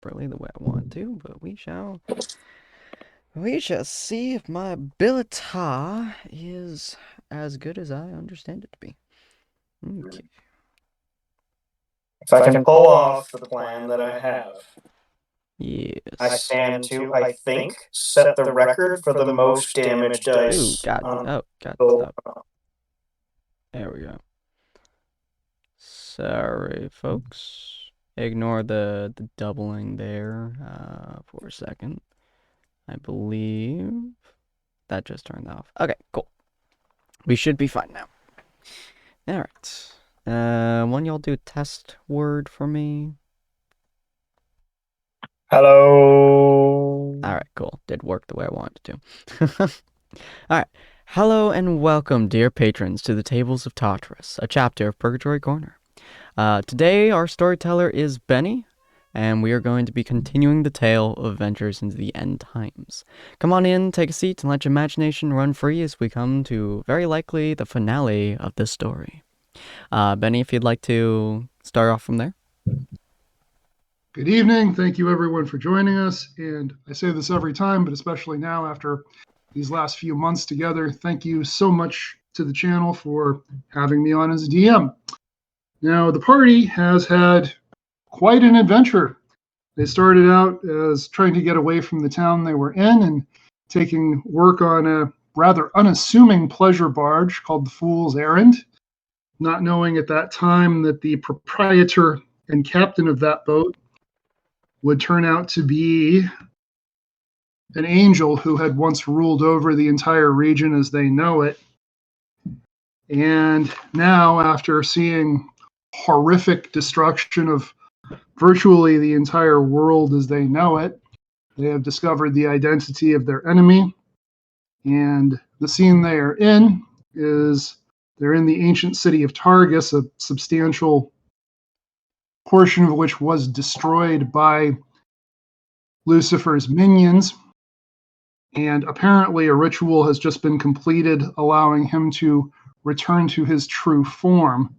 properly the way I want to, but we shall see if my ability is as good as I understand it to be. Okay. If I can pull off the plan that I have, I Yes. stand to, I think, set the record for the most damage Ooh, dice. God. Oh, God, stop. There we go. Sorry, folks. Ignore the doubling there for a second. I believe that just turned off. Okay, cool. We should be fine now. Alright. One y'all do test word for me? Hello. Alright, cool. Did work the way I wanted to. Alright. Hello and welcome, dear patrons, to the Tables of Tartarus, a chapter of Purgatory Corner. Today, our storyteller is Benny, and we are going to be continuing the tale of adventures into the end times. Come on in, take a seat, and let your imagination run free as we come to, very likely, the finale of this story. Benny, if you'd like to start off from there. Good evening. Thank you, everyone, for joining us. And I say this every time, but especially now after these last few months together, thank you so much to the channel for having me on as a DM. Now, the party has had quite an adventure. They started out as trying to get away from the town they were in and taking work on a rather unassuming pleasure barge called the Fool's Errand, not knowing at that time that the proprietor and captain of that boat would turn out to be an angel who had once ruled over the entire region as they know it. And now, after seeing horrific destruction of virtually the entire world as they know it, they have discovered the identity of their enemy. And the scene they are in is they're in the ancient city of Targus, a substantial portion of which was destroyed by Lucifer's minions. And apparently a ritual has just been completed, allowing him to return to his true form.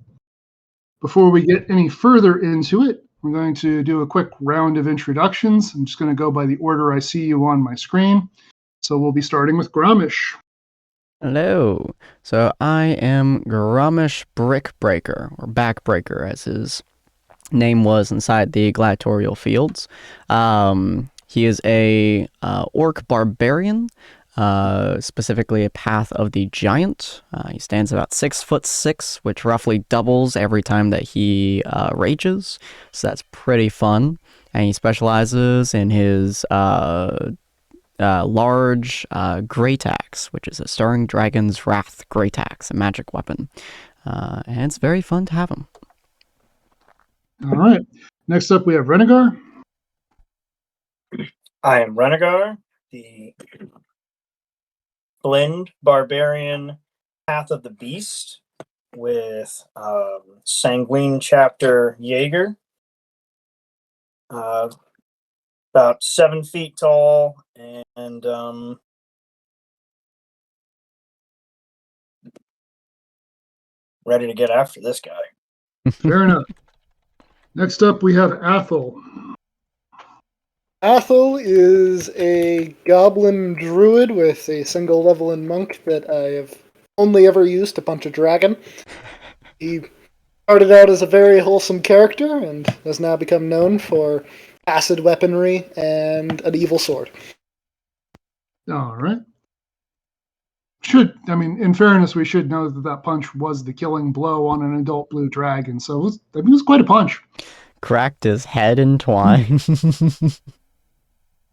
Before we get any further into it, we're going to do a quick round of introductions. I'm just going to go by the order I see you on my screen. So we'll be starting with Gromish. Hello. So I am Grommish Brickbreaker, or Backbreaker, as his name was inside the gladiatorial fields. He is a orc barbarian, specifically a Path of the Giant. He stands about 6'6", which roughly doubles every time that he rages, so that's pretty fun. And he specializes in his large Great Axe, which is a Stirring Dragon's Wrath Great Axe, a magic weapon. And it's very fun to have him. All right. Next up, we have Renegar. I am Renegar, the blend barbarian Path of the Beast with Sanguine Chapter Jaeger. About 7 feet tall and ready to get after this guy. Fair enough. Next up, we have Athel. Athel is a goblin druid with a single level in monk that I have only ever used to punch a dragon. He started out as a very wholesome character and has now become known for acid weaponry and an evil sword. All right. In fairness, we should know that punch was the killing blow on an adult blue dragon. So it was quite a punch. Cracked his head in twine.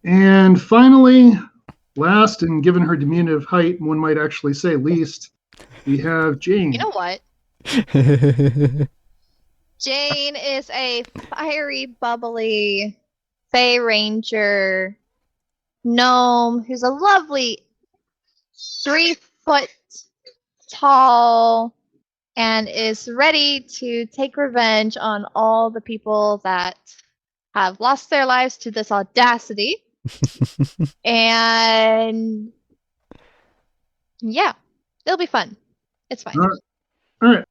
And finally, last, and given her diminutive height, one might actually say least, we have Jane. You know what? Jane is a fiery, bubbly Fey Ranger gnome who's a lovely 3 foot tall and is ready to take revenge on all the people that have lost their lives to this audacity. And yeah, it'll be fun. It's fine. All right.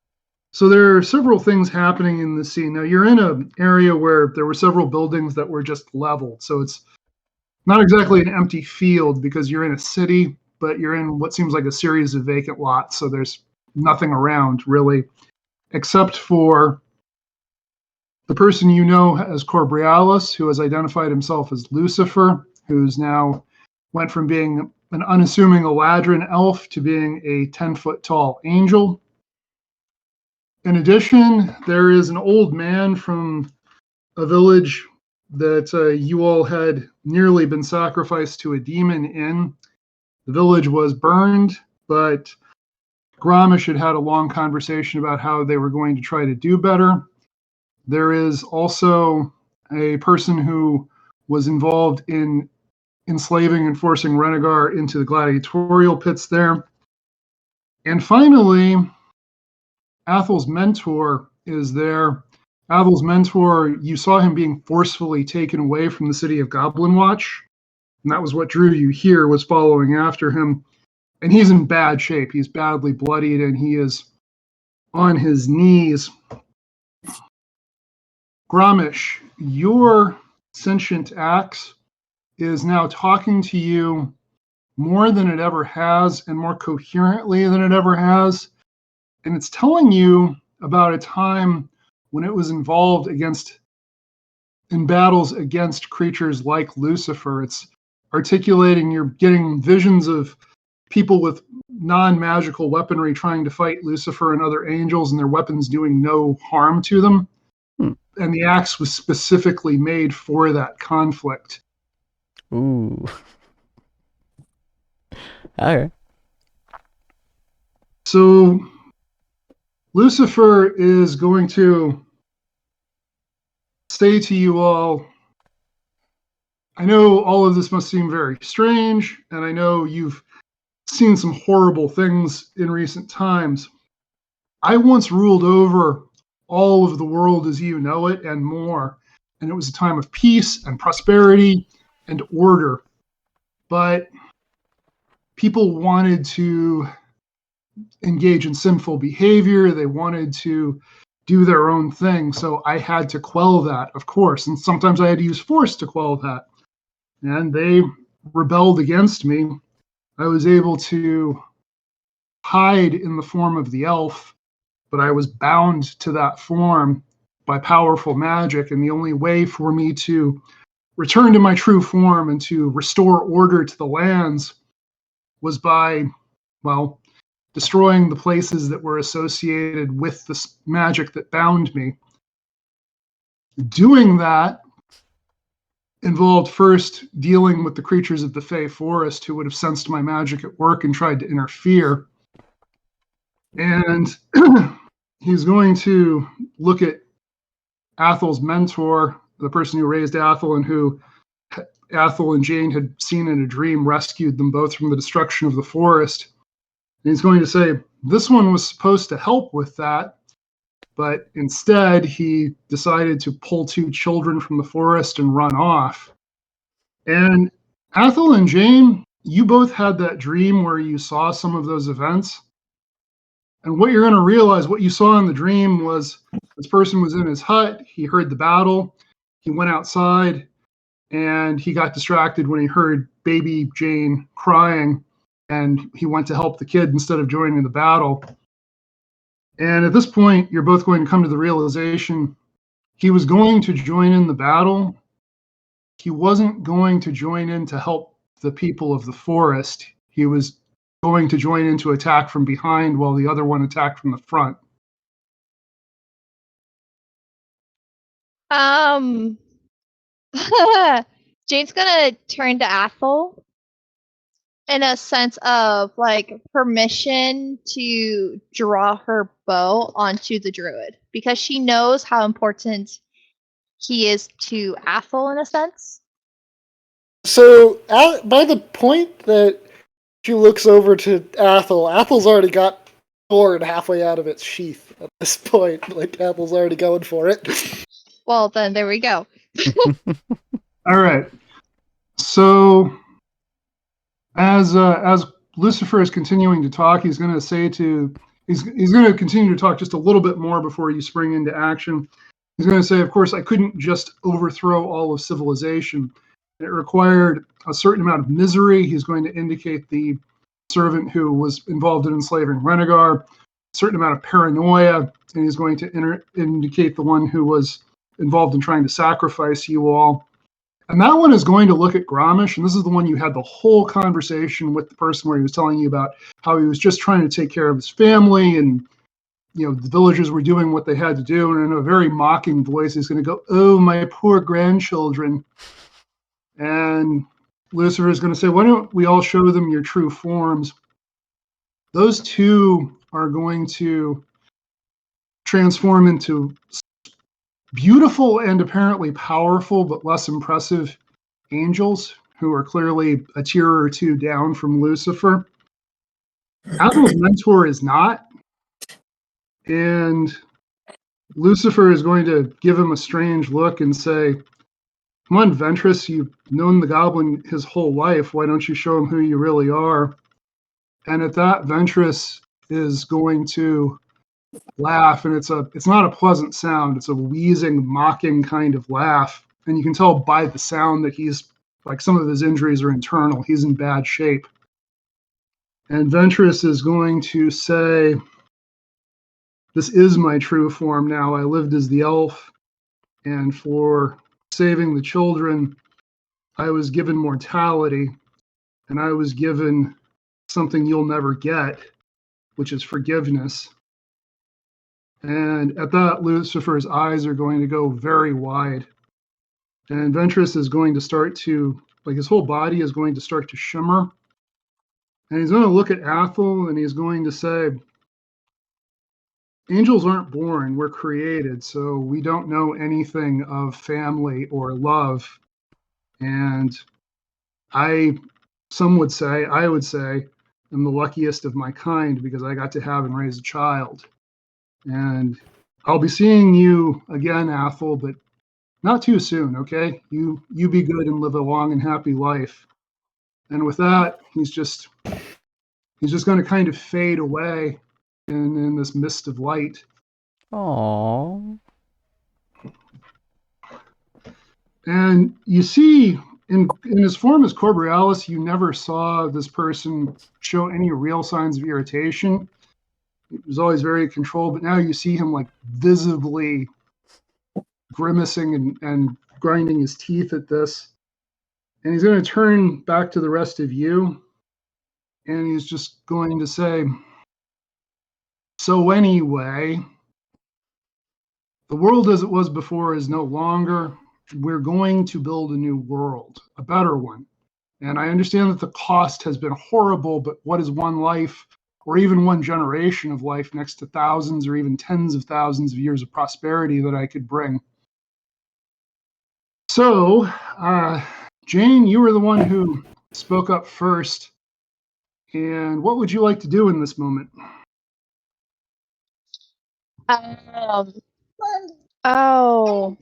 So there are several things happening in the scene. Now you're in an area where there were several buildings that were just leveled. So it's not exactly an empty field because you're in a city, but you're in what seems like a series of vacant lots. So there's nothing around really, except for the person you know as Corbrialis, who has identified himself as Lucifer, who's now went from being an unassuming Eladrin elf to being a 10-foot tall angel. In addition, there is an old man from a village that you all had nearly been sacrificed to a demon in. The village was burned, but Gramish had a long conversation about how they were going to try to do better. There is also a person who was involved in enslaving and forcing Renegar into the gladiatorial pits there. And finally, Athel's mentor is there. Athel's mentor, you saw him being forcefully taken away from the city of Goblin Watch. And that was what drew you here, was following after him. And he's in bad shape. He's badly bloodied, and he is on his knees. Gramish, your sentient axe is now talking to you more than it ever has and more coherently than it ever has. And it's telling you about a time when it was involved in battles against creatures like Lucifer. It's articulating, you're getting visions of people with non-magical weaponry trying to fight Lucifer and other angels, and their weapons doing no harm to them. And the axe was specifically made for that conflict. Ooh. Okay. So Lucifer is going to say to you all, I know all of this must seem very strange, and I know you've seen some horrible things in recent times. I once ruled over all of the world as you know it and more, and it was a time of peace and prosperity and order. But people wanted to engage in sinful behavior. They wanted to do their own thing. So I had to quell that, of course. And sometimes I had to use force to quell that. And they rebelled against me. I was able to hide in the form of the elf, but I was bound to that form by powerful magic. And the only way for me to return to my true form and to restore order to the lands was by, well, destroying the places that were associated with this magic that bound me. Doing that involved first dealing with the creatures of the Fey Forest who would have sensed my magic at work and tried to interfere. And he's going to look at Athel's mentor, the person who raised Athel and who Athel and Jane had seen in a dream, rescued them both from the destruction of the forest. And he's going to say, this one was supposed to help with that, but instead he decided to pull two children from the forest and run off. And Athel and Jane, you both had that dream where you saw some of those events. And what you're going to realize, what you saw in the dream was this person was in his hut, he heard the battle, he went outside, and he got distracted when he heard baby Jane crying, and he went to help the kid instead of joining the battle. And at this point, you're both going to come to the realization he was going to join in the battle. He wasn't going to join in to help the people of the forest. He was going to join in to attack from behind while the other one attacked from the front. Jane's gonna turn to Athel in a sense of like permission to draw her bow onto the druid because she knows how important he is to Athel in a sense. So by the point that she looks over to Athel, Athel's already got sword halfway out of its sheath at this point. Like Athel's already going for it. Well, then there we go. All right. So as Lucifer is continuing to talk, he's going to say to he's going to continue to talk just a little bit more before you spring into action. He's going to say, of course, I couldn't just overthrow all of civilization. It required a certain amount of misery. He's going to indicate the servant who was involved in enslaving Renegar, a certain amount of paranoia, and he's going to indicate the one who was involved in trying to sacrifice you all. And that one is going to look at Grommish, and this is the one you had the whole conversation with the person where he was telling you about how he was just trying to take care of his family, and the villagers were doing what they had to do, and in a very mocking voice, he's going to go, "Oh, my poor grandchildren." And Lucifer is going to say, "Why don't we all show them your true forms?" Those two are going to transform into beautiful and apparently powerful, but less impressive angels who are clearly a tier or two down from Lucifer. Apple's mentor is not. And Lucifer is going to give him a strange look and say, "Come on, Ventress, you've known the goblin his whole life. Why don't you show him who you really are?" And at that, Ventress is going to laugh, and it's not a pleasant sound. It's a wheezing, mocking kind of laugh. And you can tell by the sound that he's, like, some of his injuries are internal. He's in bad shape. And Ventress is going to say, "This is my true form now. I lived as the elf, and for saving the children, I was given mortality, and I was given something you'll never get, which is forgiveness." And at that, Lucifer's eyes are going to go very wide. And Ventress is going to start to, like, his whole body is going to start to shimmer. And he's going to look at Athel, and he's going to say, "Angels aren't born, we're created, so we don't know anything of family or love. And I would say, I'm the luckiest of my kind because I got to have and raise a child. And I'll be seeing you again, Athel, but not too soon, okay? You be good and live a long and happy life." And with that, he's just going to kind of fade away in this mist of light. Aww. And you see, in his form as Corborealis, you never saw this person show any real signs of irritation. It was always very controlled, but now you see him, like, visibly grimacing and grinding his teeth at this. And he's going to turn back to the rest of you, and he's just going to say, "So anyway, the world as it was before is no longer. We're going to build a new world, a better one. And I understand that the cost has been horrible, but what is one life or even one generation of life next to thousands or even tens of thousands of years of prosperity that I could bring?" So, Jane, you were the one who spoke up first. And what would you like to do in this moment? Oh,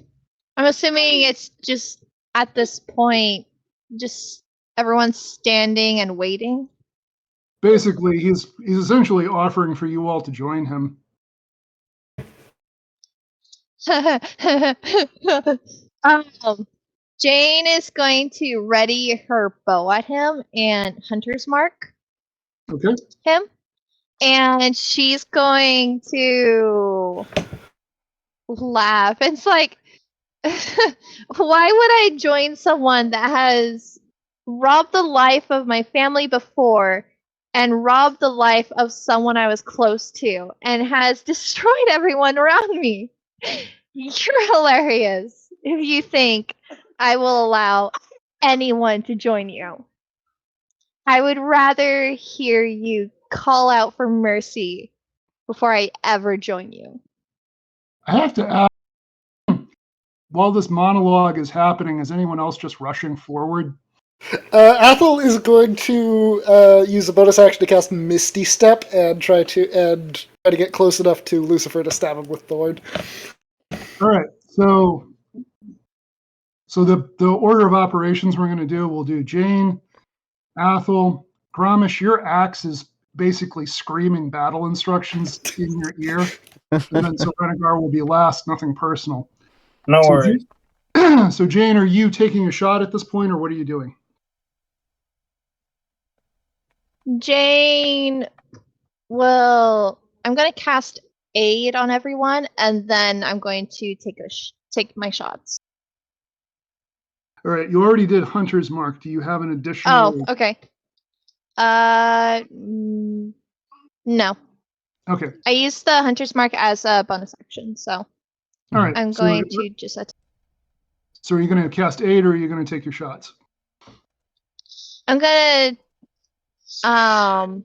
I'm assuming it's just at this point, just everyone's standing and waiting. Basically, he's essentially offering for you all to join him. Jane is going to ready her bow at him and hunter's mark Okay. him, and she's going to laugh. It's like, why would I join someone that has robbed the life of my family before and robbed the life of someone I was close to and has destroyed everyone around me? You're hilarious if you think I will allow anyone to join you. I would rather hear you call out for mercy before I ever join you. I have to ask, while this monologue is happening, is anyone else just rushing forward? Athel is going to use a bonus action to cast Misty Step and try to get close enough to Lucifer to stab him with Thorn. All right. So the order of operations we're going to do, we'll do Jane, Athel, Grommish. Your axe is basically screaming battle instructions in your ear. And then so Renegar will be last, nothing personal. No worries. So Jane, are you taking a shot at this point, or what are you doing? Jane will. I'm going to cast aid on everyone, and then I'm going to take my shots. All right, you already did Hunter's Mark. Do you have an additional? Oh, okay. No. Okay. I used the Hunter's Mark as a bonus action, so All right. I'm going to just attack. So are you going to cast aid, or are you going to take your shots? I'm gonna I'm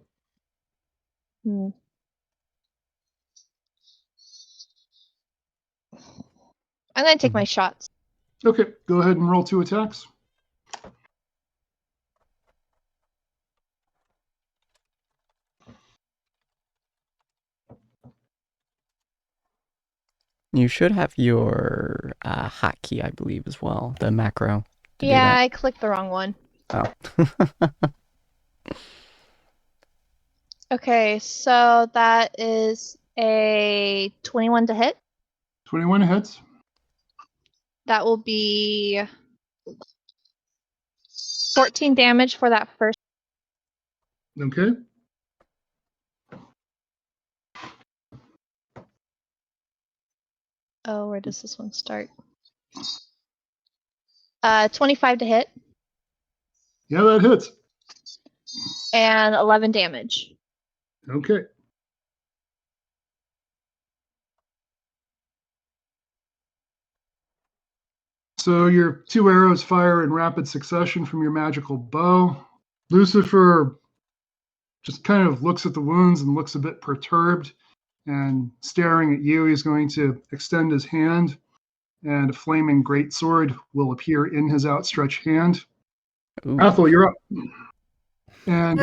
gonna take my shots. Okay, go ahead and roll 2 attacks. You should have your hotkey, I believe, as well. The macro. To do Yeah, that. I clicked the wrong one. Oh. Okay, so that is a 21 to hit. 21 hits. That will be 14 damage for that first. Okay. Oh, where does this one start? 25 to hit. Yeah, that hits. And 11 damage. Okay. So your 2 arrows fire in rapid succession from your magical bow. Lucifer just kind of looks at the wounds and looks a bit perturbed, and staring at you, he's going to extend his hand, and a flaming greatsword will appear in his outstretched hand. Ooh. Athel, you're up. And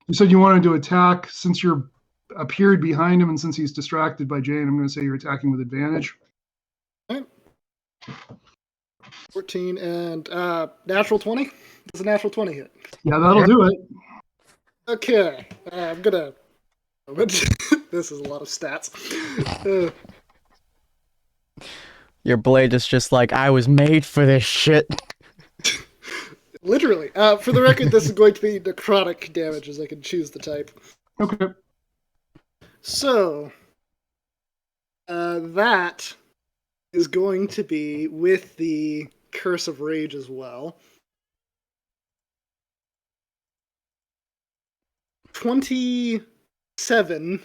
you said you wanted to attack. Since you're appeared behind him and since he's distracted by Jane, I'm going to say you're attacking with advantage. 14 and natural 20. Does a natural 20 hit? Yeah, that'll do it. Okay, I'm gonna. This is a lot of stats. Your blade is just like, I was made for this shit. Literally. For the record, this is going to be necrotic damage, as I can choose the type. Okay. So, that is going to be with the Curse of Rage as well. 27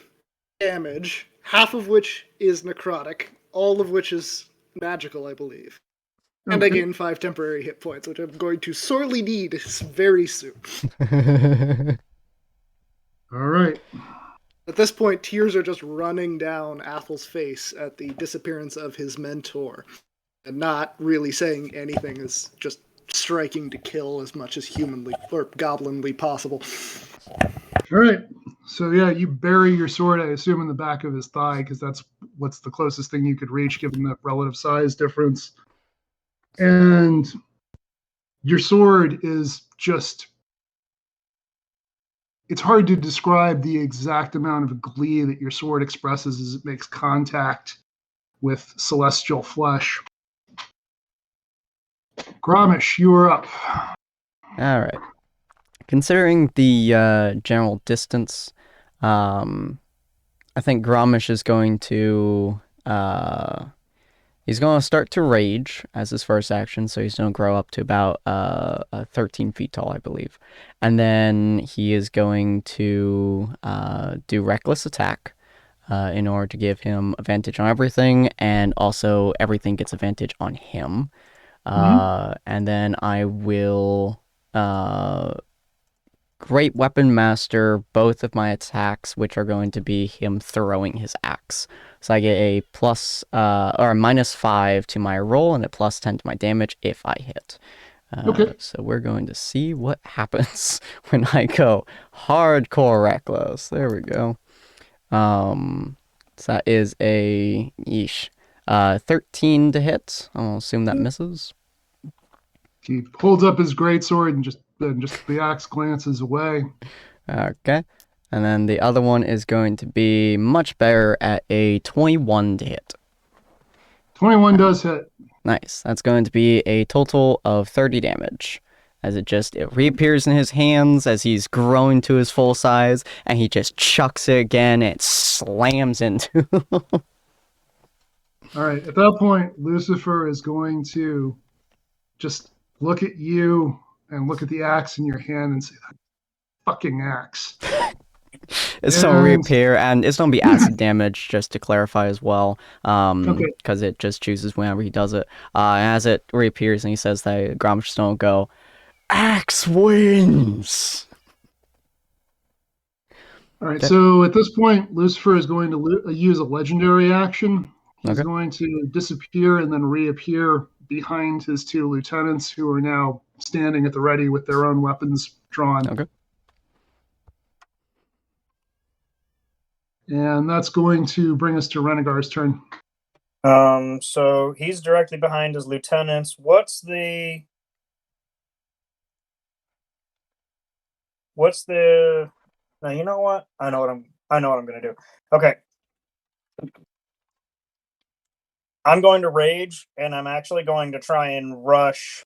damage, half of which is necrotic, all of which is magical, I believe. And I gain 5 temporary hit points, which I'm going to sorely need very soon. All right. At this point, tears are just running down Athel's face at the disappearance of his mentor. And not really saying anything, is just striking to kill as much as humanly or goblinly possible. All right. So yeah, you bury your sword, I assume, in the back of his thigh, because that's what's the closest thing you could reach given the relative size difference. And your sword is just, it's hard to describe the exact amount of glee that your sword expresses as it makes contact with celestial flesh. Grommish, you are up. All right. Considering the general distance, I think Grommish is going to he's going to start to rage as his first action, so he's going to grow up to about 13 feet tall, I believe, and then he is going to do reckless attack in order to give him advantage on everything, and also everything gets advantage on him. And then I will Great Weapon Master both of my attacks, which are going to be him throwing his axe. So I get a plus or a -5 to my roll and a +10 to my damage if I hit. Okay. So we're going to see what happens when I go hardcore reckless. There we go. So that is a 13 to hit. I'll assume that misses. He holds up his greatsword and just the axe glances away. Okay. And then the other one is going to be much better at a 21 to hit. 21 does hit. Nice. That's going to be a total of 30 damage. As it reappears in his hands as he's growing to his full size, and he just chucks it again and it slams into. All right. At that point, Lucifer is going to just look at you and look at the axe in your hand and say, "That fucking axe." It's going to reappear, and it's going to be acid damage, just to clarify as well, because it just chooses whenever he does it. As it reappears and he says that, Gromsh Stone go, "Axe wins!" All right, so at this point, Lucifer is going to use a legendary action. He's going to disappear and then reappear behind his two lieutenants, who are now standing at the ready with their own weapons drawn. Okay. And that's going to bring us to Renegar's turn. So he's directly behind his lieutenants. What's the now, you know what? I know what I'm gonna do. Okay. I'm going to rage, and I'm actually going to try and rush.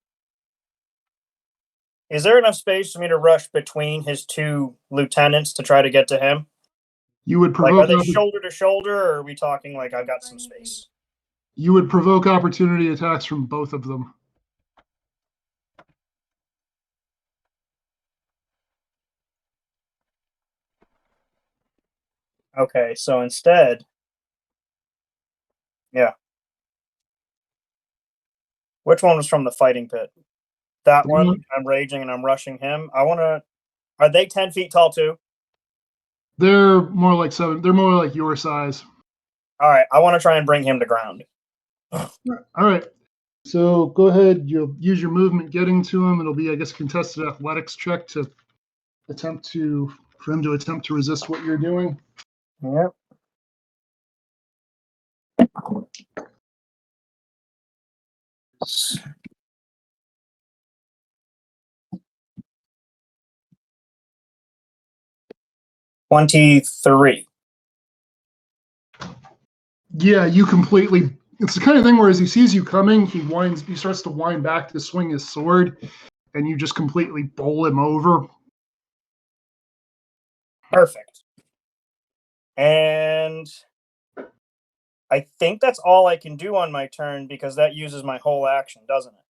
Is there enough space for me to rush between his two lieutenants to try to get to him? You would provoke. Like, are they shoulder to shoulder, or are we talking like I've got some space? You would provoke opportunity attacks from both of them. Okay, so instead, yeah. Which one was from the fighting pit? That one. I'm raging and I'm rushing him. Are they 10 feet tall too? They're more like 7. They're more like your size. All right, I want to try and bring him to ground. All right. So go ahead. You'll use your movement getting to him. It'll be, I guess, a contested athletics check for him to attempt to resist what you're doing. Yep. $23. Yeah, you completely. It's the kind of thing where as he sees you coming, he starts to wind back to swing his sword, and you just completely bowl him over. Perfect. And I think that's all I can do on my turn, because that uses my whole action, doesn't it?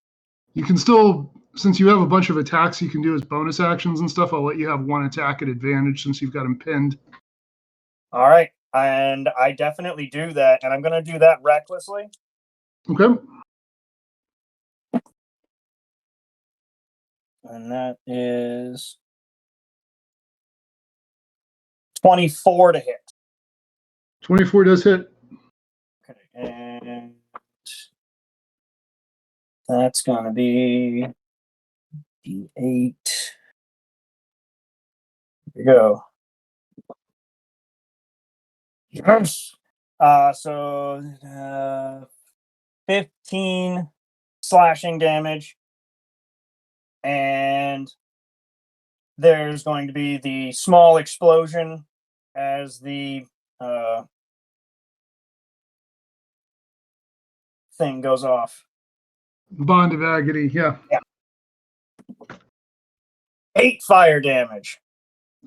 You can still, since you have a bunch of attacks you can do as bonus actions and stuff, I'll let you have one attack at advantage since you've got him pinned. All right. And I definitely do that, and I'm going to do that recklessly. Okay. And that is 24 to hit. 24 does hit. Okay, and that's going to be D8. Here we go. Yes. So 15 slashing damage. And there's going to be the small explosion as the thing goes off. Bond of agony, yeah. 8 fire damage.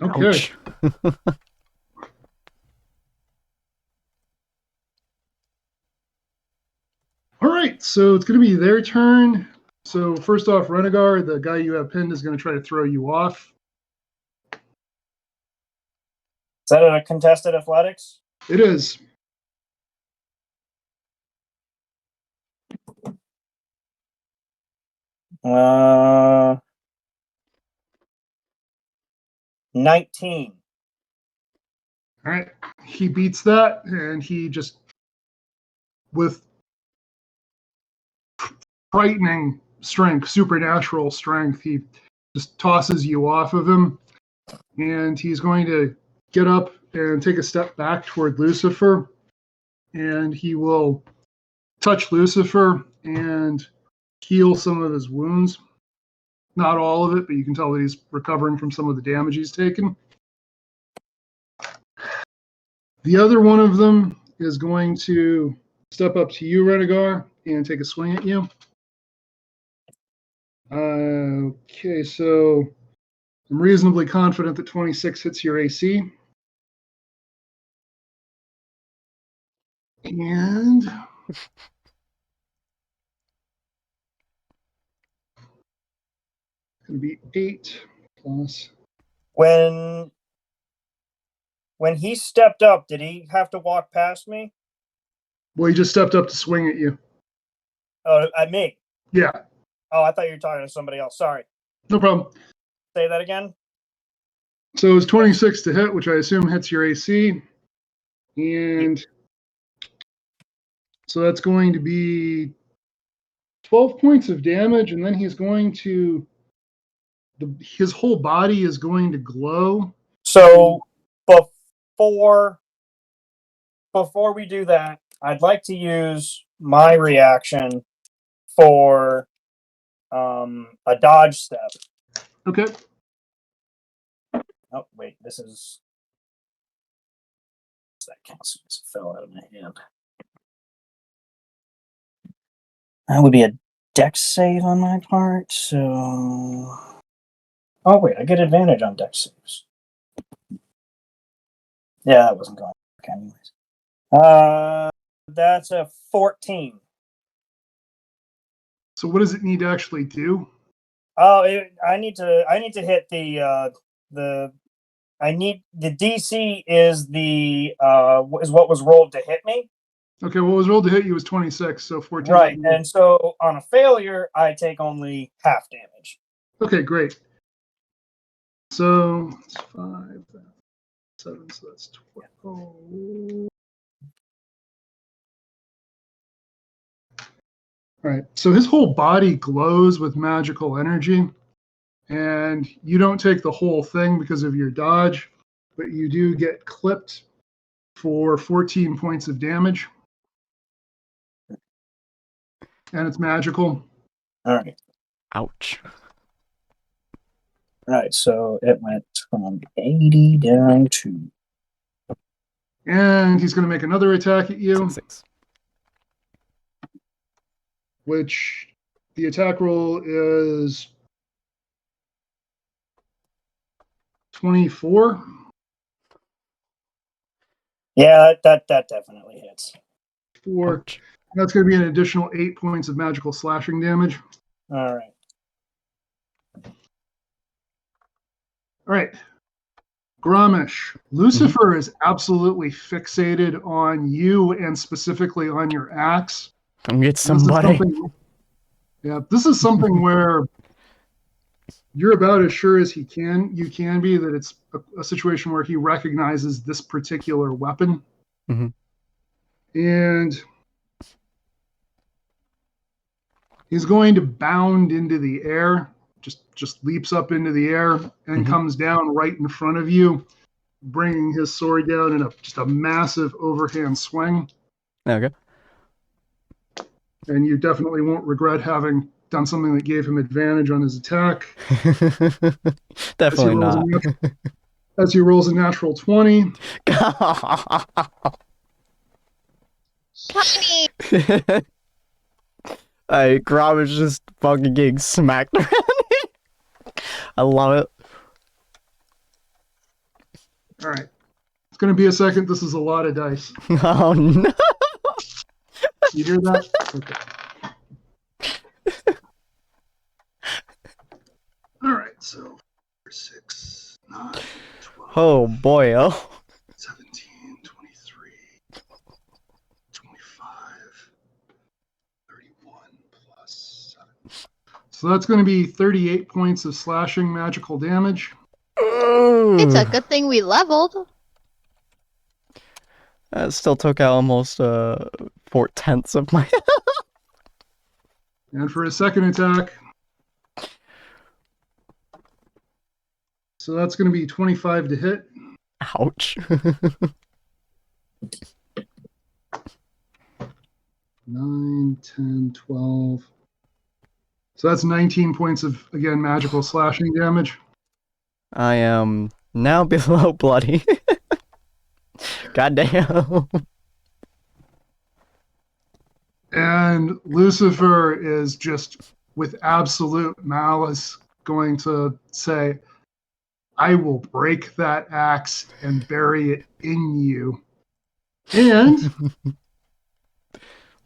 Okay. All right, so it's going to be their turn. So first off, Renegar, the guy you have pinned, is going to try to throw you off. Is that a contested athletics? It is. Uh, 19. All right, he beats that, and he just, with frightening strength, supernatural strength, he just tosses you off of him, and he's going to get up and take a step back toward Lucifer, and he will touch Lucifer and heal some of his wounds. Not all of it, but you can tell that he's recovering from some of the damage he's taken. The other one of them is going to step up to you, Renegar, and take a swing at you. Okay, so I'm reasonably confident that 26 hits your AC. And going to be 8 plus. When he stepped up, did he have to walk past me? Well, he just stepped up to swing at you. Oh, at me. Yeah, Oh, I thought you were talking to somebody else. Sorry. no problem. Say that again. So it's 26 to hit, which I assume hits your AC. And so that's going to be 12 points of damage, and then he's going to his whole body is going to glow. So before we do that, I'd like to use my reaction for a dodge step. Okay. Oh wait, this that counts as it fell out of my hand. That would be a dex save on my part. So, oh wait, I get advantage on dex saves. Yeah, that wasn't going to work anyways. That's a 14. So what does it need to actually do? Oh, I need to hit the DC is what was rolled to hit me. Okay, what was rolled to hit you was 26, so 14. Right, and so on a failure, I take only half damage. Okay, great. So it's 5, 7, so that's 12. All right, so his whole body glows with magical energy, and you don't take the whole thing because of your dodge, but you do get clipped for 14 points of damage. And it's magical. All right. Ouch. Right, so it went from 80 down to... And he's going to make another attack at you. 6. Which the attack roll is 24. Yeah, that definitely hits. 4. Ouch. That's going to be an additional 8 points of magical slashing damage. All right. All right. Grommish, Lucifer is absolutely fixated on you and specifically on your axe. Come get This is somebody. this is something where you're about as sure as you can be that it's a situation where he recognizes this particular weapon. Mhm. And he's going to bound into the air, just leaps up into the air and comes down right in front of you, bringing his sword down in just a massive overhand swing. Okay. And you definitely won't regret having done something that gave him advantage on his attack. Definitely not. As he rolls a natural 20. Shiny! Grob is just fucking getting smacked around. I love it. All right. It's going to be a second. This is a lot of dice. Oh no. You hear that? Okay. All right. So 6, 9, 12. Oh boy, oh. 17, 23, 25, 31 plus 7. So that's going to be 38 points of slashing magical damage. It's a good thing we leveled. That still took out almost 4/10 of my. And for his second attack, so that's going to be 25 to hit. Ouch. 9, 10, 12. So that's 19 points of, again, magical slashing damage. I am now below bloody. Goddamn. And Lucifer is just with absolute malice going to say, I will break that axe and bury it in you. And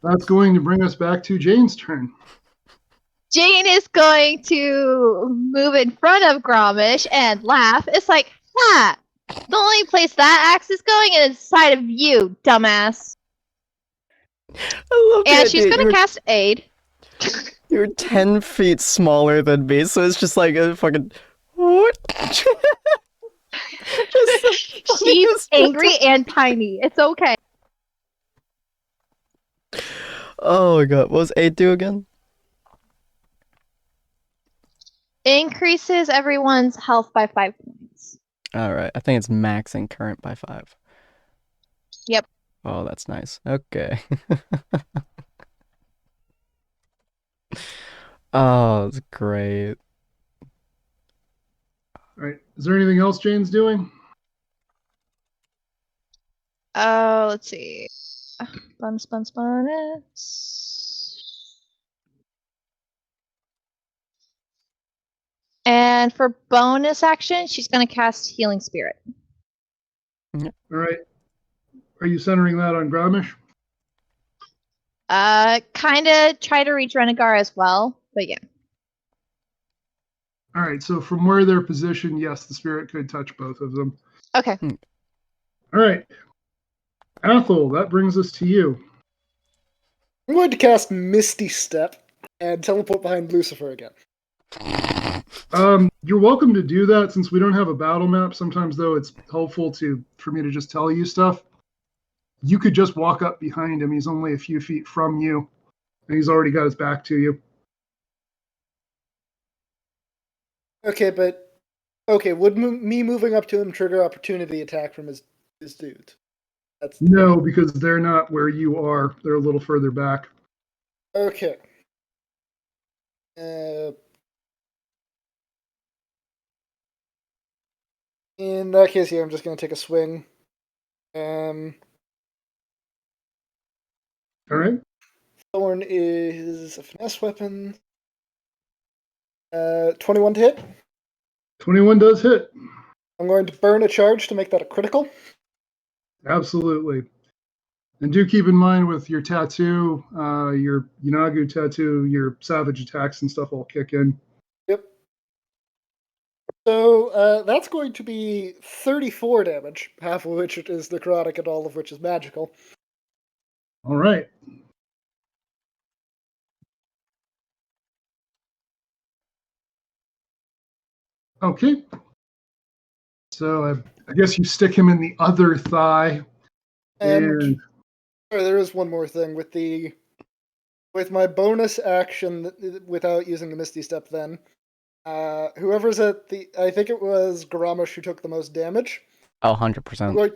that's going to bring us back to Jane's turn. Jane is going to move in front of Gromish and laugh. It's like, ha! The only place that axe is going is inside of you, dumbass. I love And the she's idea. gonna cast Aid. You're 10 feet smaller than me, so it's just like a fucking. What? She's angry and tiny. It's okay. Oh my god, what was 8 do again? Increases everyone's health by 5 points. Alright, I think it's maxing current by 5. Yep. Oh, that's nice. Okay. Oh, that's great. All right. Is there anything else Jane's doing? Oh, let's see. Bonus. And for bonus action, she's gonna cast Healing Spirit. All right. Are you centering that on Gromish? Kinda try to reach Renegar as well, but yeah. All right. So from where they're positioned, yes, the spirit could touch both of them. Okay. All right. Athel, that brings us to you. I'm going to cast Misty Step and teleport behind Lucifer again. You're welcome to do that since we don't have a battle map. Sometimes, though, it's helpful for me to just tell you stuff. You could just walk up behind him. He's only a few feet from you, and he's already got his back to you. Okay, would me moving up to him trigger opportunity attack from his dude? That's No, because they're not where you are. They're a little further back. okay. In that case, yeah, I'm just going to take a swing. All right. Thorn is a finesse weapon. 21 to hit. 21 does hit. I'm going to burn a charge to make that a critical. Absolutely. And do keep in mind with your tattoo, your Yunagu tattoo, your savage attacks and stuff will kick in. Yep. So that's going to be 34 damage, half of which is necrotic and all of which is magical. All right. Okay. So I guess you stick him in the other thigh. And there is one more thing with my bonus action without using the Misty Step. Then whoever's at I think it was Garamish who took the most damage. Oh, 100%.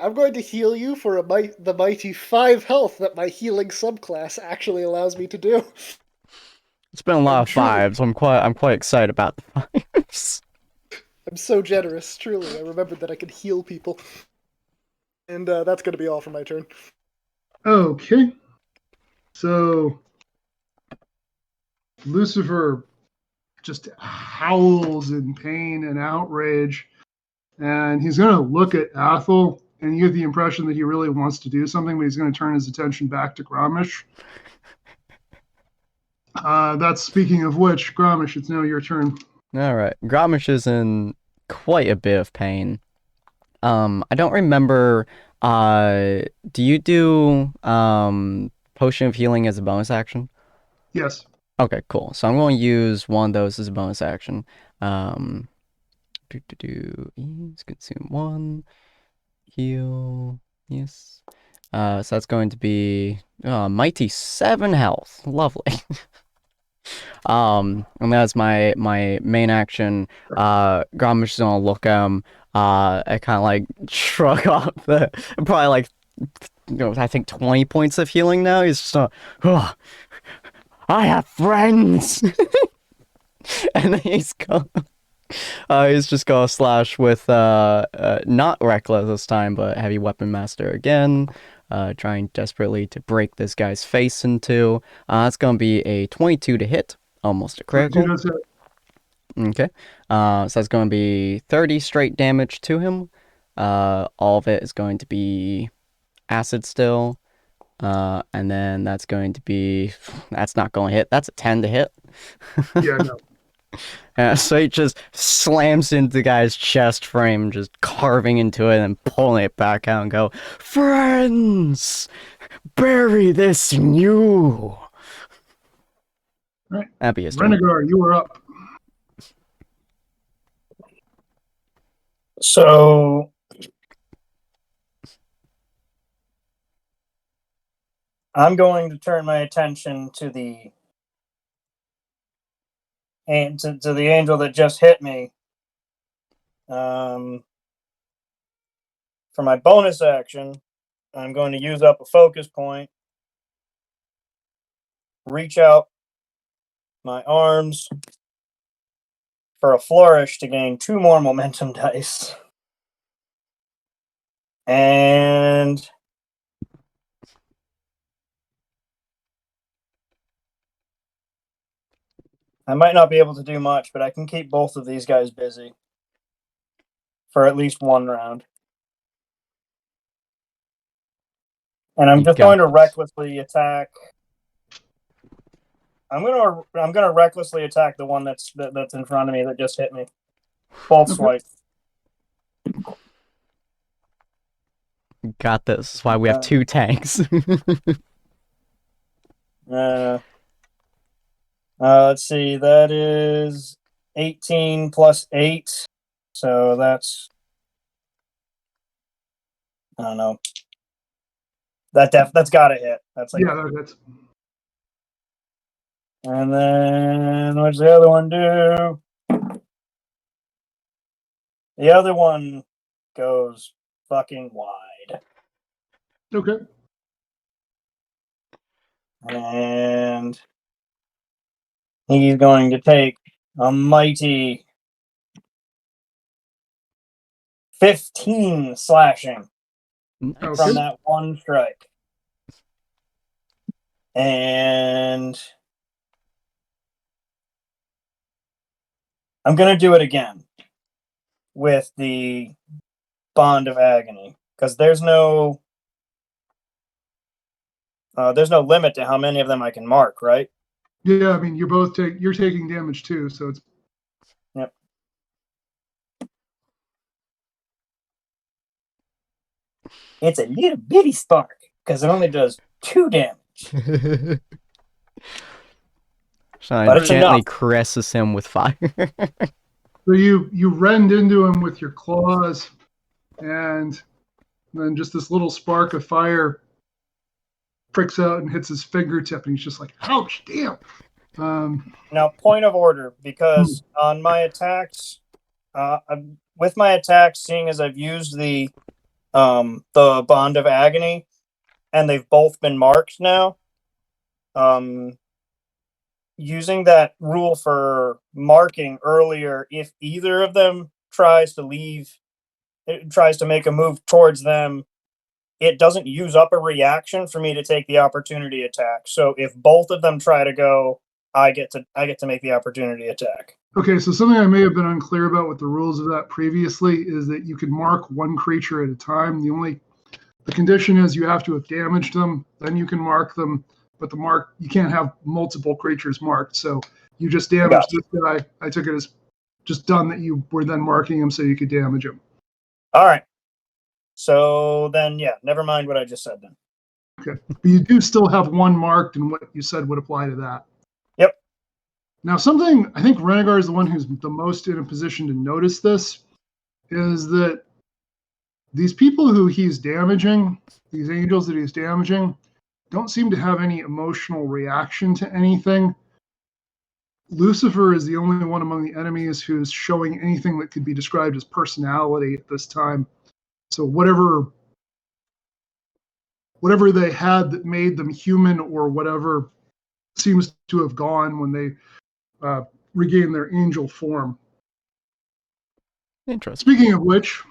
I'm going to heal you for the mighty 5 health that my healing subclass actually allows me to do. It's been a lot of 5s, so I'm quite excited about the 5s. I'm so generous, truly. I remembered that I could heal people. And that's going to be all for my turn. Okay. So Lucifer just howls in pain and outrage. And he's going to look at Athel, and you get the impression that he really wants to do something, but he's going to turn his attention back to Gromish. That's speaking of which, Gromish, it's now your turn. All right. Gromish is in quite a bit of pain. I don't remember. Do you do Potion of Healing as a bonus action? Yes. Okay, cool. So I'm going to use one of those as a bonus action. Let's consume 1. Heal. Yes. So that's going to be mighty 7 health. Lovely. And that's my main action. Gromish is gonna look at him. I kind of like shrug off probably like I think 20 points of healing now. He's just oh, I have friends. And then he's He's just gonna slash with not reckless this time, but heavy weapon master again. Trying desperately to break this guy's face in two. It's gonna be a 22 to hit, almost a 22 critical. does hit. Okay. So that's going to be 30 straight damage to him. All of it is going to be acid still. And then that's going to be... That's not going to hit. That's a 10 to hit. Yeah, no. So he just slams into the guy's chest frame, just carving into it and pulling it back out and go, "Friends! Bury this in you!" Right. That'd be his turn. Renegar, you are up. So I'm going to turn my attention to the to the angel that just hit me. For my bonus action, I'm going to use up a focus point, reach out my arms for a flourish to gain 2 more momentum dice. And I might not be able to do much, but I can keep both of these guys busy for at least 1 round. And I'm just going to recklessly attack. I'm gonna recklessly attack the one that's in front of me that just hit me. Both swipes. Got this. That's why we have 2 tanks. Let's see. That is 18 plus 8. So that's, I don't know. That's gotta hit. That's like, Yeah, that's. And then what's the other one do? The other one goes fucking wide. Okay. And he's going to take a mighty 15 slashing from that one strike. And I'm going to do it again with the Bond of Agony, because there's no limit to how many of them I can mark, right? Yeah, I mean, you're taking damage too, so it's. Yep. It's a little bitty spark because it only does 2 damage. So gently caresses him with fire. So you rend into him with your claws, and then just this little spark of fire pricks out and hits his fingertip, and he's just like, "Ouch, damn!" Now, point of order, because on my attacks, with my attacks, seeing as I've used the Bond of Agony, and they've both been marked now, using that rule for marking earlier, if either of them tries to make a move towards them, it doesn't use up a reaction for me to take the opportunity attack. So if both of them try to go, I get to make the opportunity attack. Okay, so something I may have been unclear about with the rules of that previously is that you can mark one creature at a time. The condition is you have to have damaged them, then you can mark them, but you can't have multiple creatures marked. So you just damaged this guy. I took it as just done that you were then marking him so you could damage him. All right. So then, yeah, never mind what I just said then. Okay, but you do still have one marked, and what you said would apply to that. Yep. Now, something I think Renegar is the one who's the most in a position to notice this is that these people who he's damaging, these angels that he's damaging, don't seem to have any emotional reaction to anything. Lucifer is the only one among the enemies who's showing anything that could be described as personality at this time. So whatever they had that made them human or whatever seems to have gone when they regain their angel form. Interesting. Speaking of which,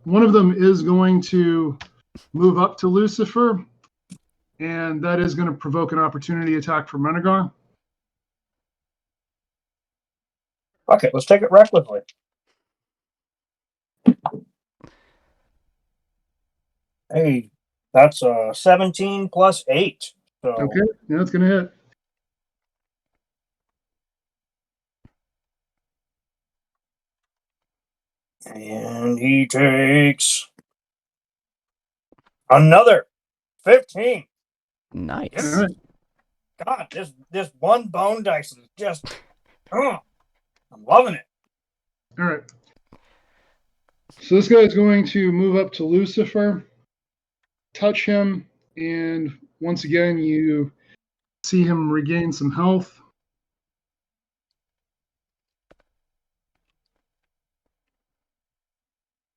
one of them is going to move up to Lucifer, and that is going to provoke an opportunity attack from Renegar. Okay, let's take it recklessly. Hey, that's 17 plus 8. So Okay, yeah, it's going to hit. And he takes another 15. Nice. All right. God, this one bone dice is just, I'm loving it. All right. So this guy is going to move up to Lucifer, touch him, and once again, you see him regain some health.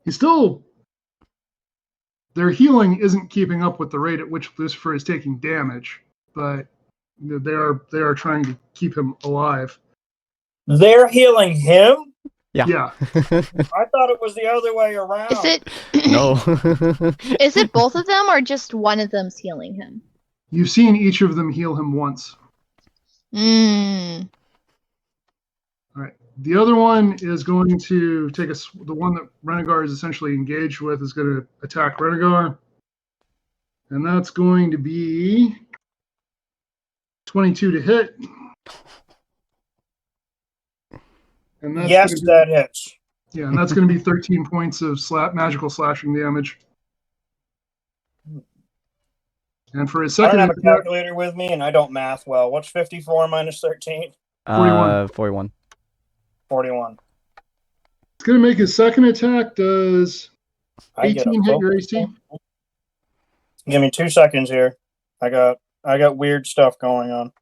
He's still. Their healing isn't keeping up with the rate at which Lucifer is taking damage, but they are trying to keep him alive. They're healing him? Yeah. Yeah. I thought it was the other way around. Is it? No. Is it both of them or just one of them's healing him? You've seen each of them heal him once. Mm. All right. The other one is going to take the one that Renegar is essentially engaged with is going to attack Renegar. And that's going to be 22 to hit. And that's Yes, that be, hits. yeah, and that's going to be 13 points of magical slashing damage. And for his I second don't have a attack, calculator with me, and I don't math well. What's 54 minus 13? 41. 41. it's going to make his second attack. Does I get a 18 hit your focus AC? point. Give me 2 seconds here. I got weird stuff going on.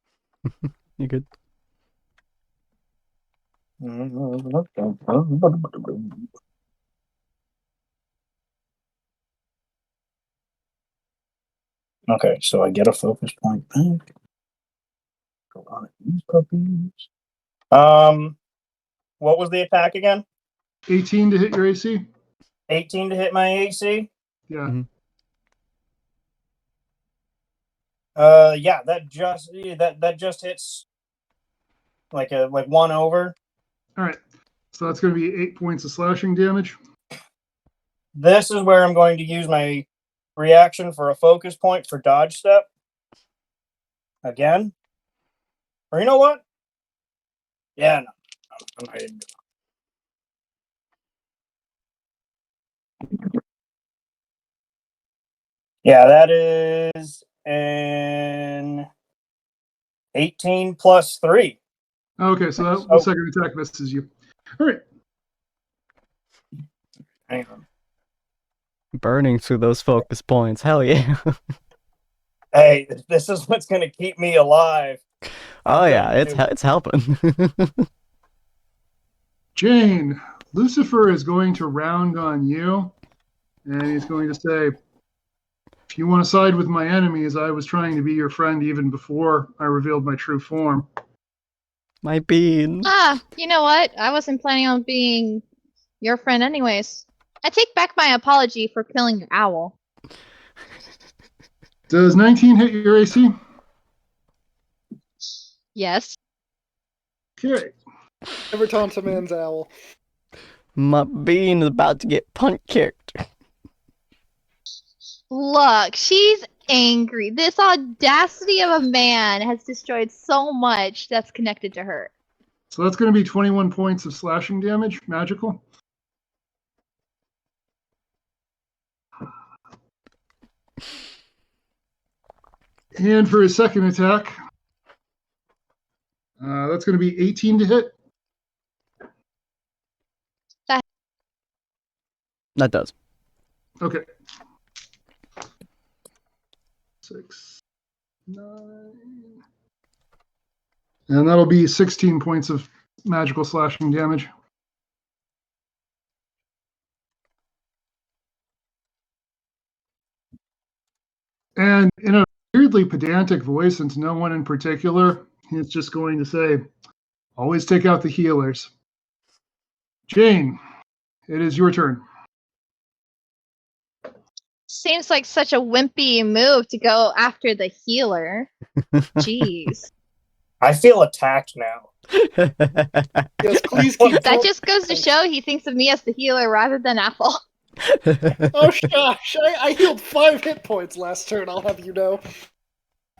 You good? Okay, so I get a focus point back. Go on these puppies. What was the attack again? 18 to hit your AC? 18 to hit my AC? Yeah. Mhm. Yeah, that just hits like one over. All right. So that's going to be 8 points of slashing damage. This is where I'm going to use my reaction for a focus point for dodge step. Again. Or you know what? Yeah, no. I'm ready to go. Yeah, that is an 18 plus 3. Okay, so that the second attack misses you. All right. Hang on. Burning through those focus points. Hell yeah. Hey, this is what's going to keep me alive. Oh yeah, it's helping. Jane, Lucifer is going to round on you, and he's going to say, if you want to side with my enemies, I was trying to be your friend even before I revealed my true form. My bean. You know what? I wasn't planning on being your friend anyways. I take back my apology for killing your owl. Does 19 hit your AC? Yes. Okay. Never taunt a man's owl. My bean is about to get punt kicked. Look, she's angry. This audacity of a man has destroyed so much that's connected to her. So that's going to be 21 points of slashing damage, magical. And for his second attack, that's going to be 18 to hit. That does. Okay. 6, 9. And that'll be 16 points of magical slashing damage. And in a weirdly pedantic voice, and to no one in particular, he's just going to say, always take out the healers. Jane, it is your turn. Seems like such a wimpy move to go after the healer. Jeez. I feel attacked now. Yes, please keep That going. just goes to show he thinks of me as the healer rather than Apple. Oh gosh, I healed 5 hit points last turn, I'll have you know.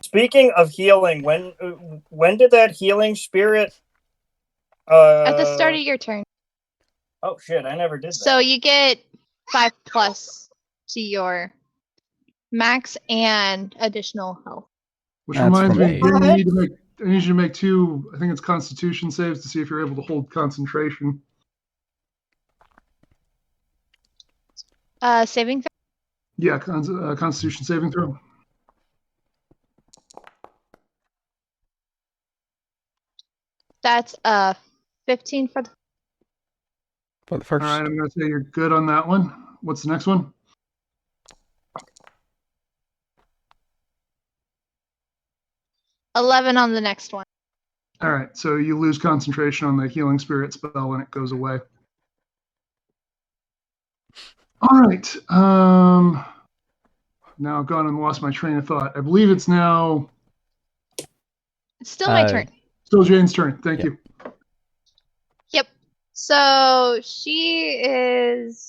Speaking of healing, when did that healing spirit? At the start of your turn. Oh shit! I never did that. So you get 5+ to your max and additional health. Which That's reminds from me, me. I need you to make 2. I think it's Constitution saves to see if you're able to hold concentration. Saving throw? Yeah, Constitution saving throw. That's 15 for the For the first. All right, I'm going to say you're good on that one. What's the next one? $11 on the next one. All right, so you lose concentration on the healing spirit spell and it goes away. All right. Now I've gone and lost my train of thought. I believe it's now It's still my turn. still Jane's turn. Thank you. Yep. So she is.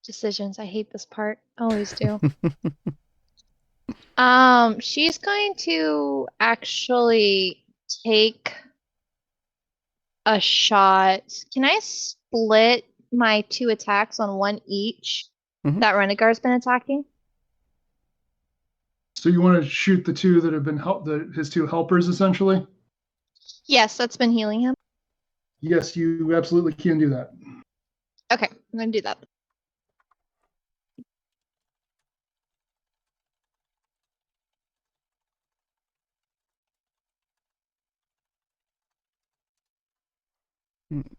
Decisions. I hate this part. Always do. She's going to actually take a shot. Can I split my 2 attacks on 1 each Mhm. that Renegar's been attacking? So you want to shoot the 2 that have been his 2 helpers, essentially? Yes, that's been healing him. Yes, you absolutely can do that. Okay, I'm gonna do that.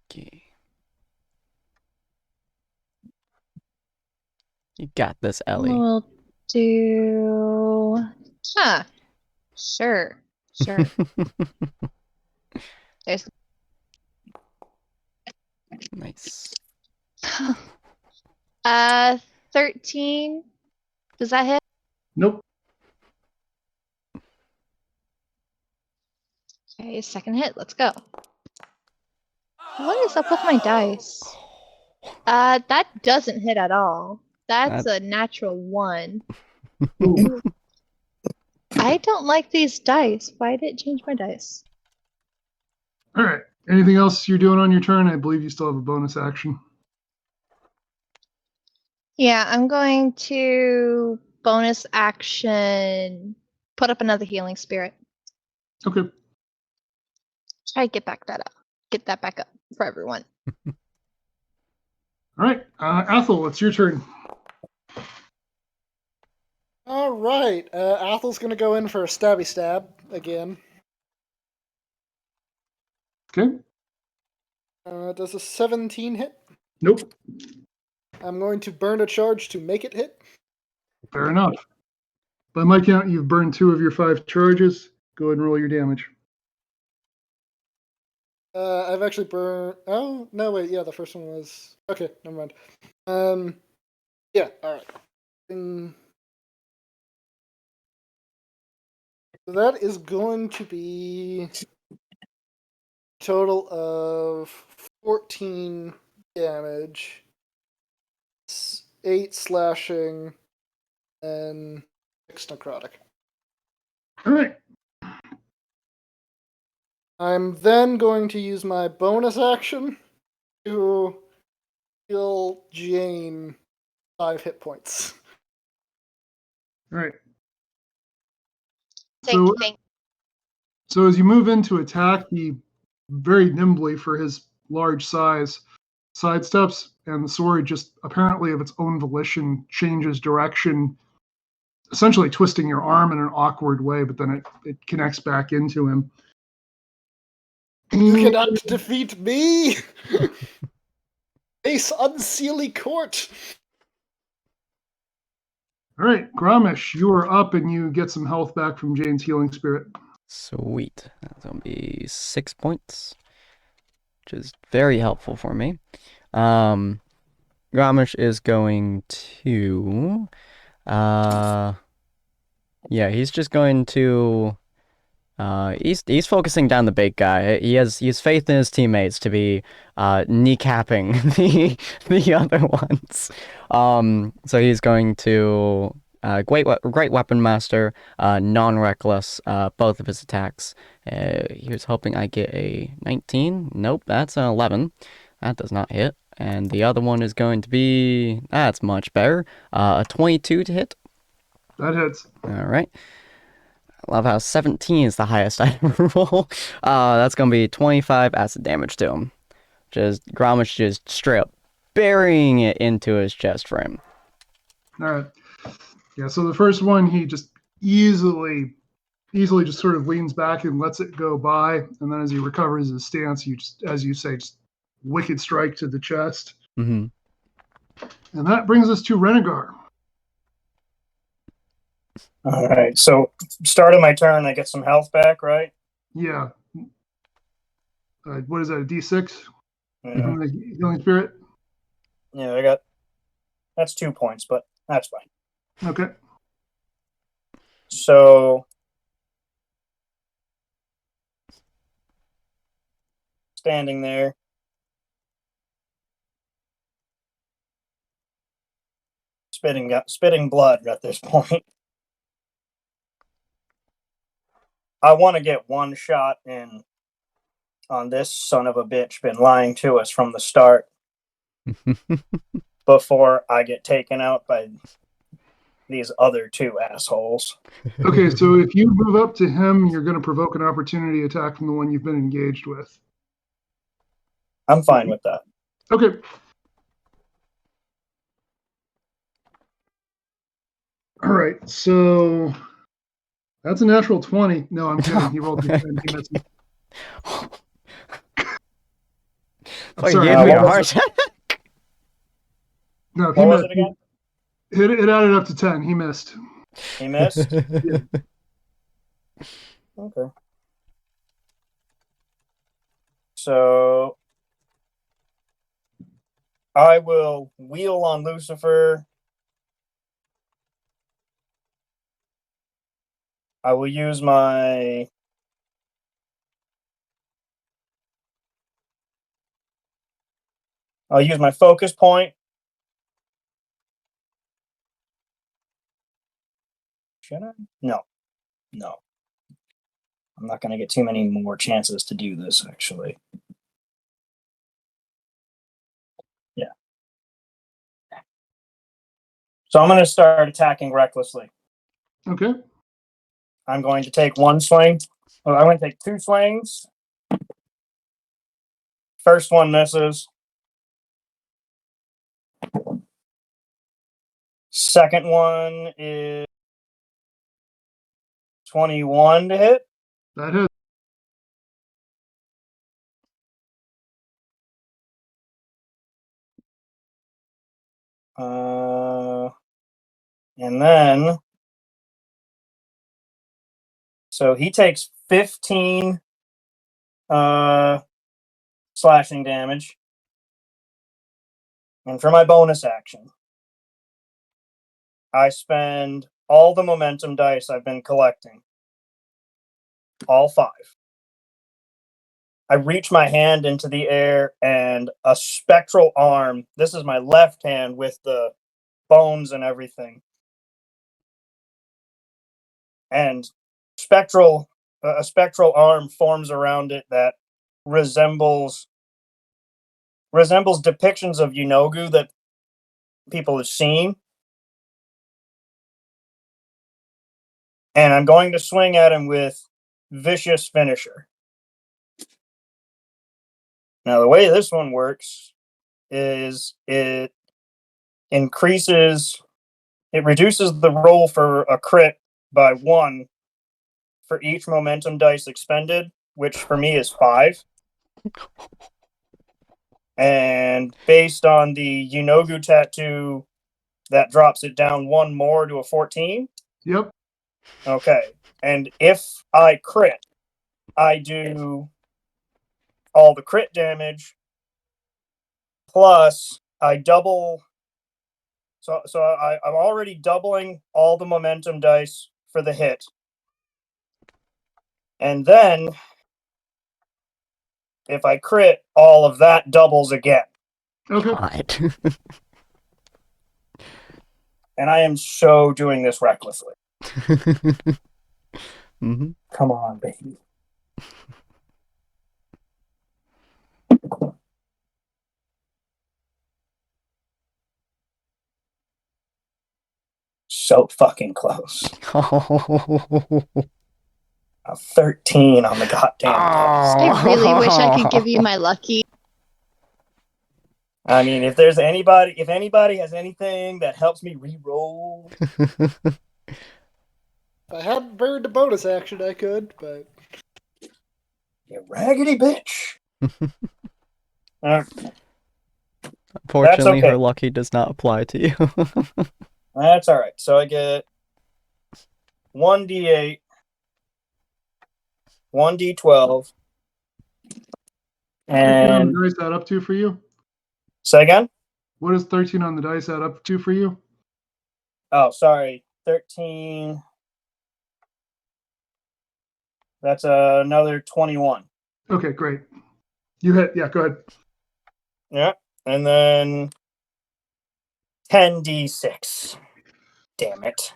Okay. You got this, Ellie. We'll do. Huh. Sure. Sure. There's. Nice. 13. Does that hit? Nope. Okay, second hit. Let's go. What is up with my dice? That doesn't hit at all. That's a natural 1. Ooh. I don't like these dice. Why did it change my dice? All right. Anything else you're doing on your turn? I believe you still have a bonus action. Yeah, I'm going to bonus action put up another healing spirit. Okay. Try to get that back up for everyone. All right. Athel, it's your turn. All right, Athel's gonna go in for a stabby stab again. Okay. Does a 17 hit? Nope. I'm going to burn a charge to make it hit. Fair enough. By my count, you've burned 2 of your 5 charges. Go ahead and roll your damage. I've actually burned. Oh no, wait. Yeah, the first one was okay. Never mind. Yeah. All right. So that is going to be a total of 14 damage, 8 slashing, and 6 necrotic. All right. I'm then going to use my bonus action to heal Jane 5 hit points. All right. Thank So as you move in to attack, he very nimbly, for his large size, sidesteps, and the sword just apparently of its own volition changes direction, essentially twisting your arm in an awkward way, but then it connects back into him. You cannot defeat me! Face unseelie court! All right, Gramish, you are up and you get some health back from Jane's healing spirit. Sweet. That's going to be 6 points, which is very helpful for me. Grommish is going to... yeah, he's just going to... he's focusing down the big guy. He has faith in his teammates to be kneecapping the other ones. So he's going to great weapon master, non-reckless, both of his attacks. He was hoping I get a 19. Nope, that's an 11. That does not hit. And the other one is going to be that's much better. A 22 to hit. That hits. All right. Love how 17 is the highest I ever roll. That's going to be 25 acid damage to him. Just Grommish just straight up burying it into his chest frame. All right. Yeah, so the first one, he just easily just sort of leans back and lets it go by. And then as he recovers his stance, you just, as you say, just wicked strike to the chest. Mm-hmm. And that brings us to Renegar. All right. So, start of my turn, I get some health back, right? Yeah. What is that, a D6? Yeah. From the healing spirit? Yeah, I got. That's 2 points, but that's fine. Okay. So, standing there. Spitting blood at this point. I want to get one shot in on this son of a bitch been lying to us from the start before I get taken out by these other two assholes. Okay, so if you move up to him, you're going to provoke an opportunity attack from the one you've been engaged with. I'm fine with that. Okay. All right, so that's a natural 20. No, I'm kidding. He rolled a 10. He missed me. Like, sorry, gave me a heart attack. No, What he was missed. it again? It added up to 10. He missed. He missed? Yeah. Okay. So I will wheel on Lucifer. I will use my focus point. Should I? No. I'm not going to get too many more chances to do this, actually. Yeah. So I'm going to start attacking recklessly. Okay. I'm going to take one swing. I'm going to take two swings. First one misses. Second one is 21 to hit. That hits. And then, so he takes 15 slashing damage. And for my bonus action, I spend all the momentum dice I've been collecting. All 5. I reach my hand into the air and a spectral arm. This is my left hand with the bones and everything. And a spectral arm forms around it that resembles depictions of Yunogu that people have seen. And I'm going to swing at him with Vicious Finisher. Now, the way this one works is it reduces the roll for a crit by 1 for each momentum dice expended, which for me is 5. And based on the Yunogu tattoo, that drops it down 1 more to a 14. Yep. Okay. And if I crit, I do all the crit damage, plus I double. So I'm already doubling all the momentum dice for the hit. And then, if I crit, all of that doubles again. Okay. God. And I am so doing this recklessly. Mm-hmm. Come on, baby. So fucking close. A 13 on the goddamn dice. I really wish I could give you my lucky. I mean, if anybody has anything that helps me re-roll. If I hadn't burned a bonus action, I could, but You raggedy bitch. Fortunately, okay. her lucky does not apply to you. That's all right. So I get 1d8, 1d12, and What does dice add up to for you? say again? What does 13 on the dice add up to for you? Oh, sorry. 13. That's another 21. Okay, great. You hit. Yeah, go ahead. Yeah. And then 10d6. Damn it.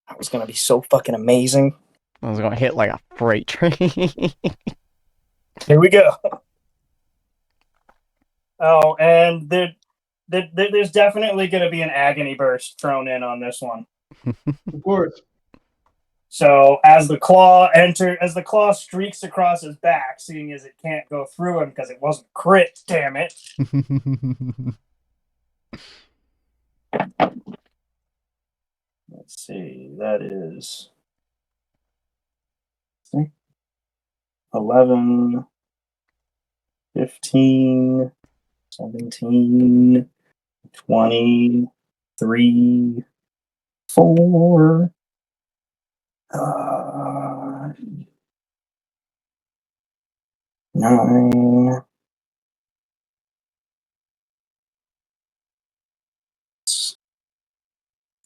That was going to be so fucking amazing. I was gonna hit like a freight train. Here we go. Oh, and there's definitely going to be an agony burst thrown in on this one. Of course. So as the claw streaks across his back, seeing as it can't go through him because it wasn't crit, damn it. Let's see, that is 11, 15, 17, 23, 4, 9,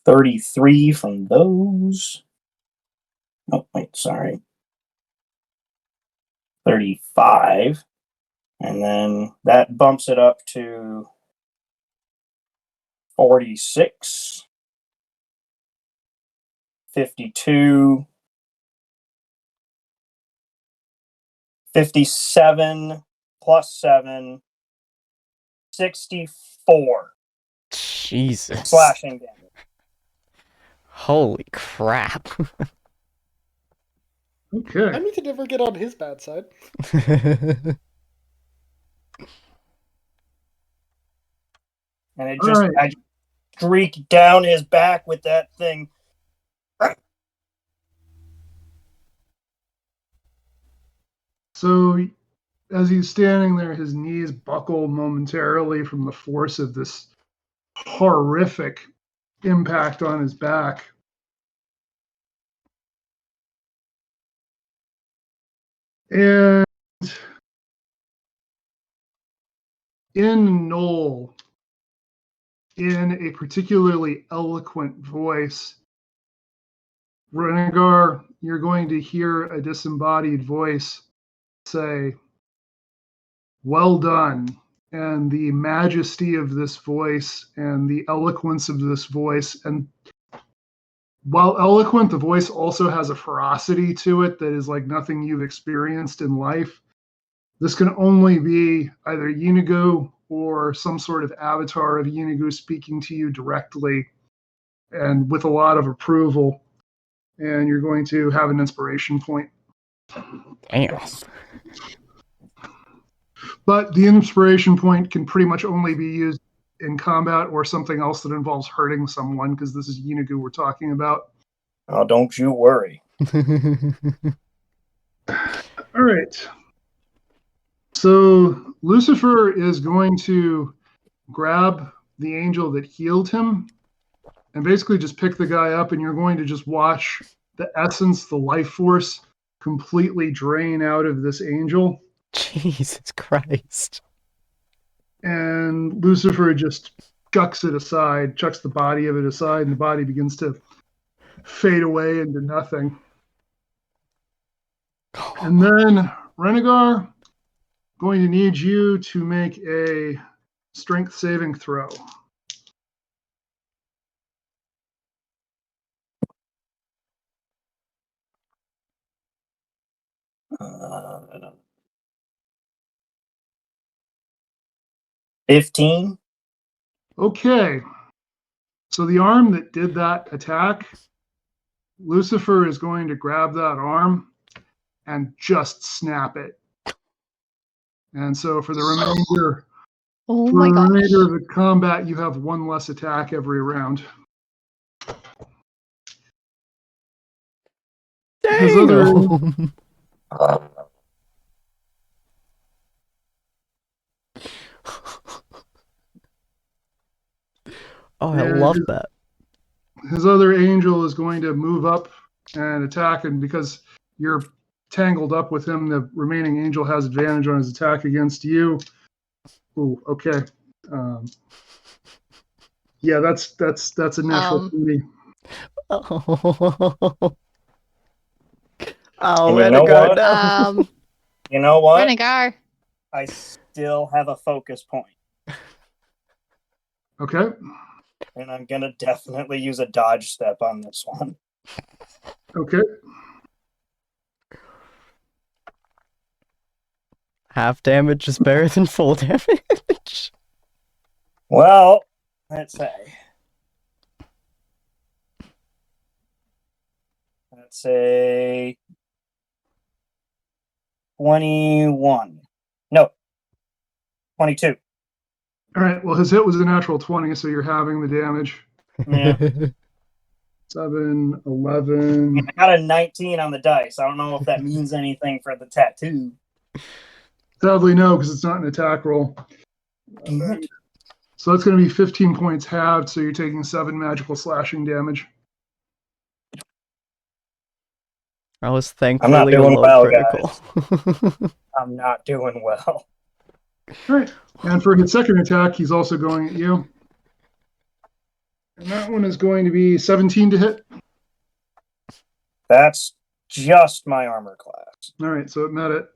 33 from those. Oh, wait, sorry. 35. And then that bumps it up to 46, 52, 57 plus 7, 64 Jesus. slashing damage. Holy crap. Okay. I need to never get on his bad side. And it All just, right. I streak down his back with that thing. So as he's standing there, his knees buckle momentarily from the force of this horrific impact on his back. And in Knoll, in a particularly eloquent voice, Renegar, you're going to hear a disembodied voice say, "Well done." And the majesty of this voice and the eloquence of this voice, and while eloquent, the voice also has a ferocity to it that is like nothing you've experienced in life. This can only be either Unigo or some sort of avatar of Unigo speaking to you directly and with a lot of approval. And you're going to have an inspiration point. Damn. But the inspiration point can pretty much only be used in combat or something else that involves hurting someone, because this is Unigo we're talking about. Oh, don't you worry. All right. So Lucifer is going to grab the angel that healed him and basically just pick the guy up, and you're going to just watch the essence, the life force, completely drain out of this angel. Jesus Christ. And Lucifer just chucks it aside, chucks the body of it aside, and the body begins to fade away into nothing. And then, Renegar, going to need you to make a strength saving throw. Uh, 15. Okay. So the arm that did that attack, Lucifer is going to grab that arm and just snap it. And so for the remainder, Oh for my the gosh. remainder of the combat, you have one less attack every round. His other Damn. Oh, I And love that. his other angel is going to move up and attack, and because you're tangled up with him, the remaining angel has advantage on his attack against you. Ooh, okay. Yeah, that's a natural 20. Oh, oh, And you know Renegar, what? no. You know what? Renegar. I still have a focus point, Okay. and I'm gonna definitely use a dodge step on this one. Okay. Half damage is better than full damage. Well, let's say. Let's say 21. No, 22. All right. Well, his hit was a natural 20, so you're having the damage. Yeah. 7, 11. I got a 19 on the dice. I don't know if that means anything for the tattoo. Sadly, no, because it's not an attack roll. So that's going to be 15 points halved, so you're taking 7 magical slashing damage. I was not thankfully a doing low well, critical. I'm not doing well. All right. And for his second attack, he's also going at you. And that one is going to be 17 to hit. That's just my armor class. All right, so it met it.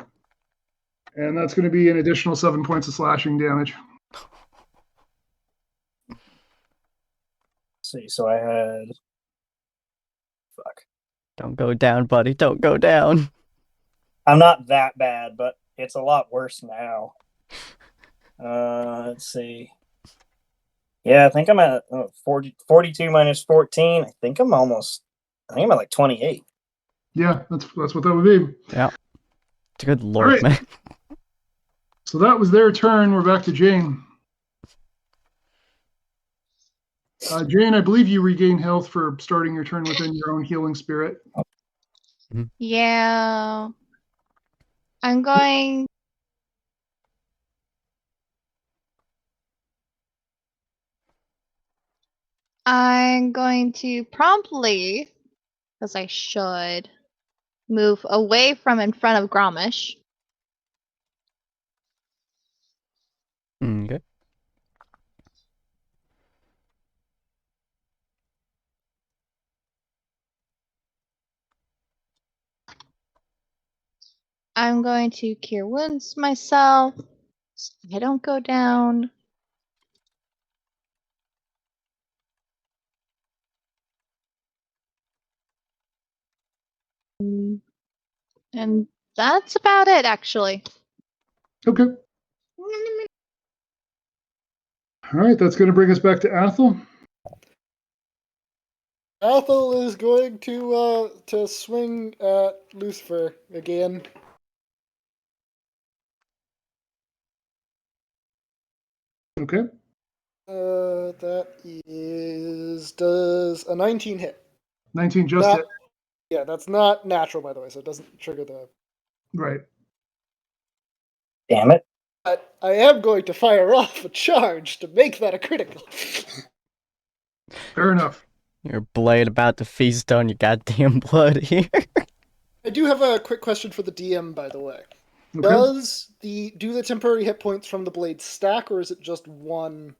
And that's going to be an additional 7 points of slashing damage. Let's see, so I had. Fuck. Don't go down, buddy. Don't go down. I'm not that bad, but it's a lot worse now. Let's see. Yeah, I think I'm at 42 minus 14. I think I'm at like 28. Yeah, that's what that would be. Yeah. Good lord, right. man. So that was their turn. We're back to Jane. Jane, I believe you regain health for starting your turn within your own healing spirit. Yeah. I'm going. I'm going to promptly, because I should, move away from in front of Gromish. Okay. I'm going to cure wounds myself. So I don't go down. And that's about it, actually. Okay. All right, that's going to bring us back to Athel. Athel is going to swing at Lucifer again. Okay. That does a 19 hit. 19 just hit. Yeah, that's not natural, by the way, so it doesn't trigger the... Right. Damn it. But I am going to fire off a charge to make that a critical. Fair enough. Your blade about to feast on your goddamn blood here. I do have a quick question for the DM, by the way. Okay. Do the temporary hit points from the blade stack, or is it just one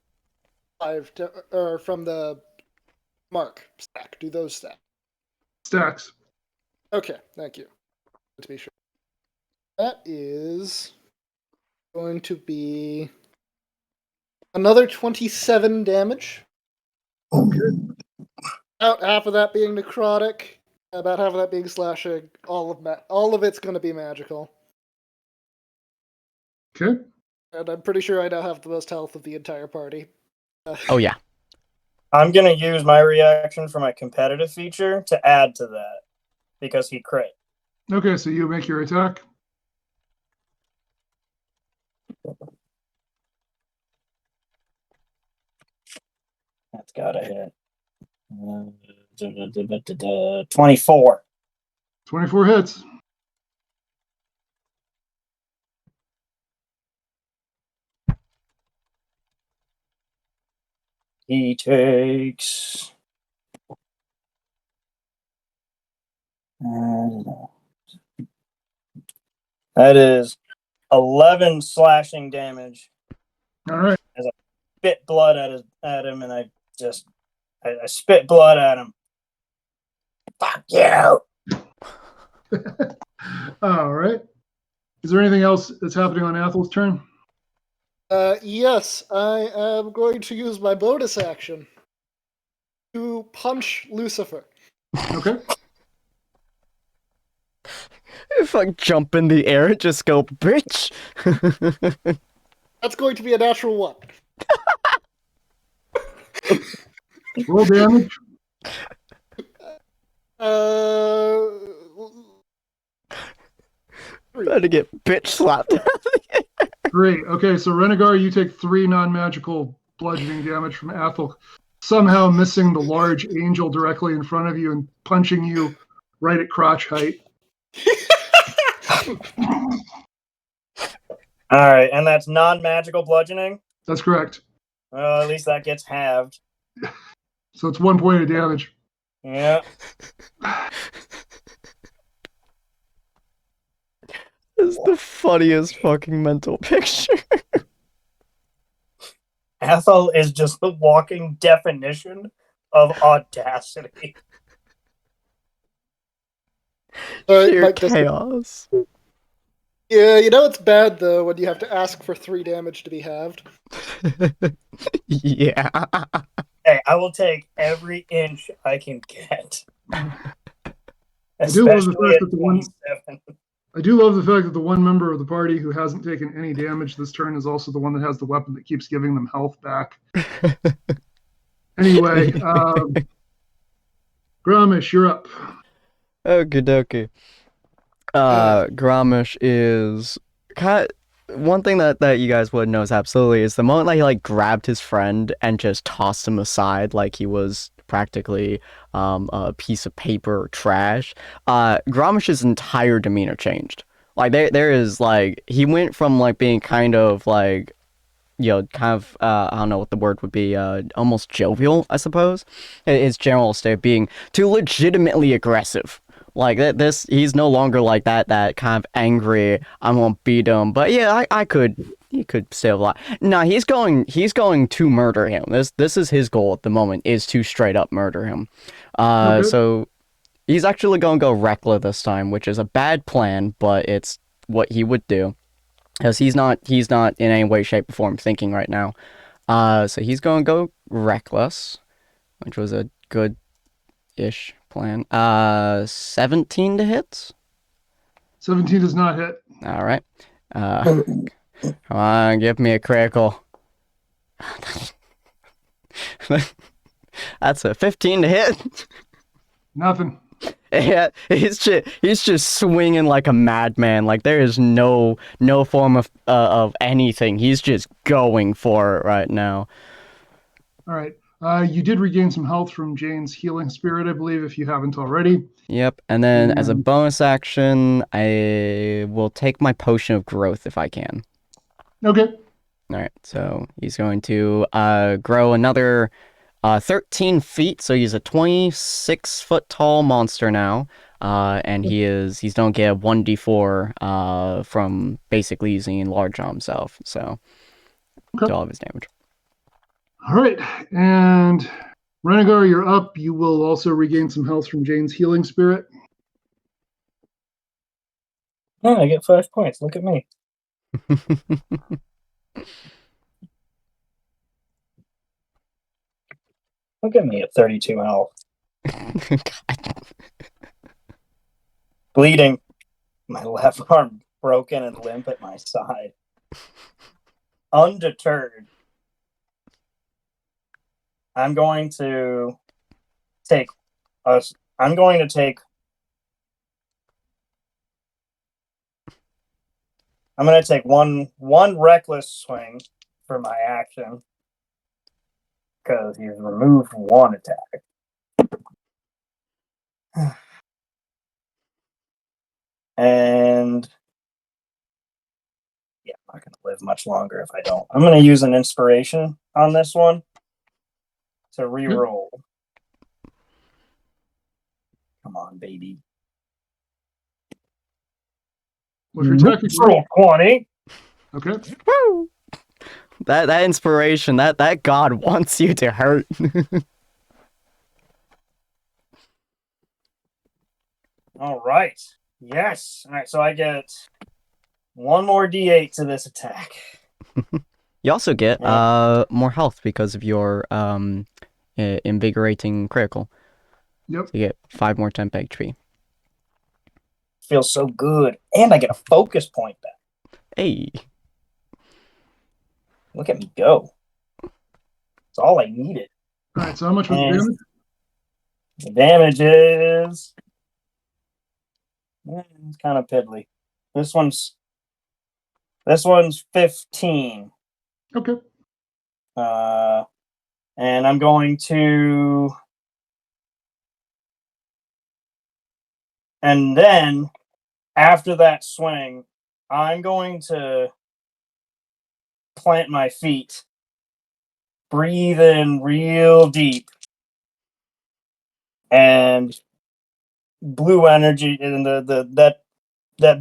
or from the mark stack? Do those stack? Stacks. Okay, thank you. To be sure. That is going to be another 27 damage. About half of that being necrotic, about half of that being slashing. All of it's going to be magical. Okay. And I'm pretty sure I now have the most health of the entire party. Oh yeah. I'm gonna use my reaction for my competitive feature to add to that because he crit. Okay, so you make your attack. That's gotta hit. 24. 24 hits. He takes. That is 11 slashing damage. All right. As I spit blood at him, and I spit blood at him. Fuck you! All right. Is there anything else that's happening on Athel's turn? Yes, I am going to use my bonus action to punch Lucifer. Okay. If I jump in the air, just go, bitch. That's going to be a natural 1. Roll damage. Trying to get bitch slapped. Great. Okay, so Renegar, you take 3 non-magical bludgeoning damage from Athel, somehow missing the large angel directly in front of you and punching you right at crotch height. All right, and that's non-magical bludgeoning. That's correct. Well, at least that gets halved. So it's 1 point of damage. Yeah. It's the funniest fucking mental picture. Athel is just the walking definition of audacity. Sheer Like this- chaos. Yeah, you know it's bad though when you have to ask for 3 damage to be halved. Yeah. Hey, I will take every inch I can get. do love the Especially fact at that the one- 27. I do love the fact that the one member of the party who hasn't taken any damage this turn is also the one that has the weapon that keeps giving them health back. Anyway, Gramish, you're up. Okie dokie. Gramish is one thing that you guys would know is absolutely is the moment that he like grabbed his friend and just tossed him aside like he was practically a piece of paper or trash. Gramish's entire demeanor changed. Like there is like he went from like being kind of like kind of I don't know what the word would be, almost jovial, I suppose. His general state of being to legitimately aggressive. Like this, he's no longer like that kind of angry. I'm gonna beat him, but yeah, he could save a lot. No, he's going to murder him. This is his goal at the moment, is to straight up murder him. Okay. So he's actually gonna go reckless this time, which is a bad plan, but it's what he would do. Because he's not in any way, shape, or form thinking right now. So he's gonna go reckless, which was a good-ish plan. 17 to hit. 17 does not hit. All right. Come on, give me a critical. That's a 15 to hit. Nothing. Yeah, he's just swinging like a madman. Like there is no form of anything. He's just going for it right now. All right. You did regain some health from Jane's healing spirit, I believe, if you haven't already. Yep, and then as a bonus action, I will take my potion of growth if I can. Okay. All right, so he's going to grow another 13 feet, so he's a 26-foot tall monster now. And he's don't get 1d4 from basically using enlarge on himself, so Okay. do all of his damage. All right, and Renegar, you're up. You will also regain some health from Jane's healing spirit. Oh, I get 5 points. Look at me. Look at me at 32 health. Bleeding. My left arm broken and limp at my side. Undeterred. I'm going to take us. I'm going to take. I'm going to take one reckless swing for my action because he's removed 1 attack. And yeah, I'm not going to live much longer if I don't. I'm going to use an inspiration on this one to re-roll. Come on, baby. What's your attack? Roll 20. Okay. Woo! That inspiration, that god wants you to hurt. All right. Yes. All right. So I get 1 more D8 to this attack. You also get more health because of your invigorating critical. Yep. So you get 5 more temp HP. Feels so good, and I get a focus point back. Hey. Look at me go. It's all I needed. All right, so how much was the damage? The damage is... it's kind of piddly. This one's 15. Okay. And I'm going to... And then, after that swing, I'm going to plant my feet, breathe in real deep, and blue energy, and that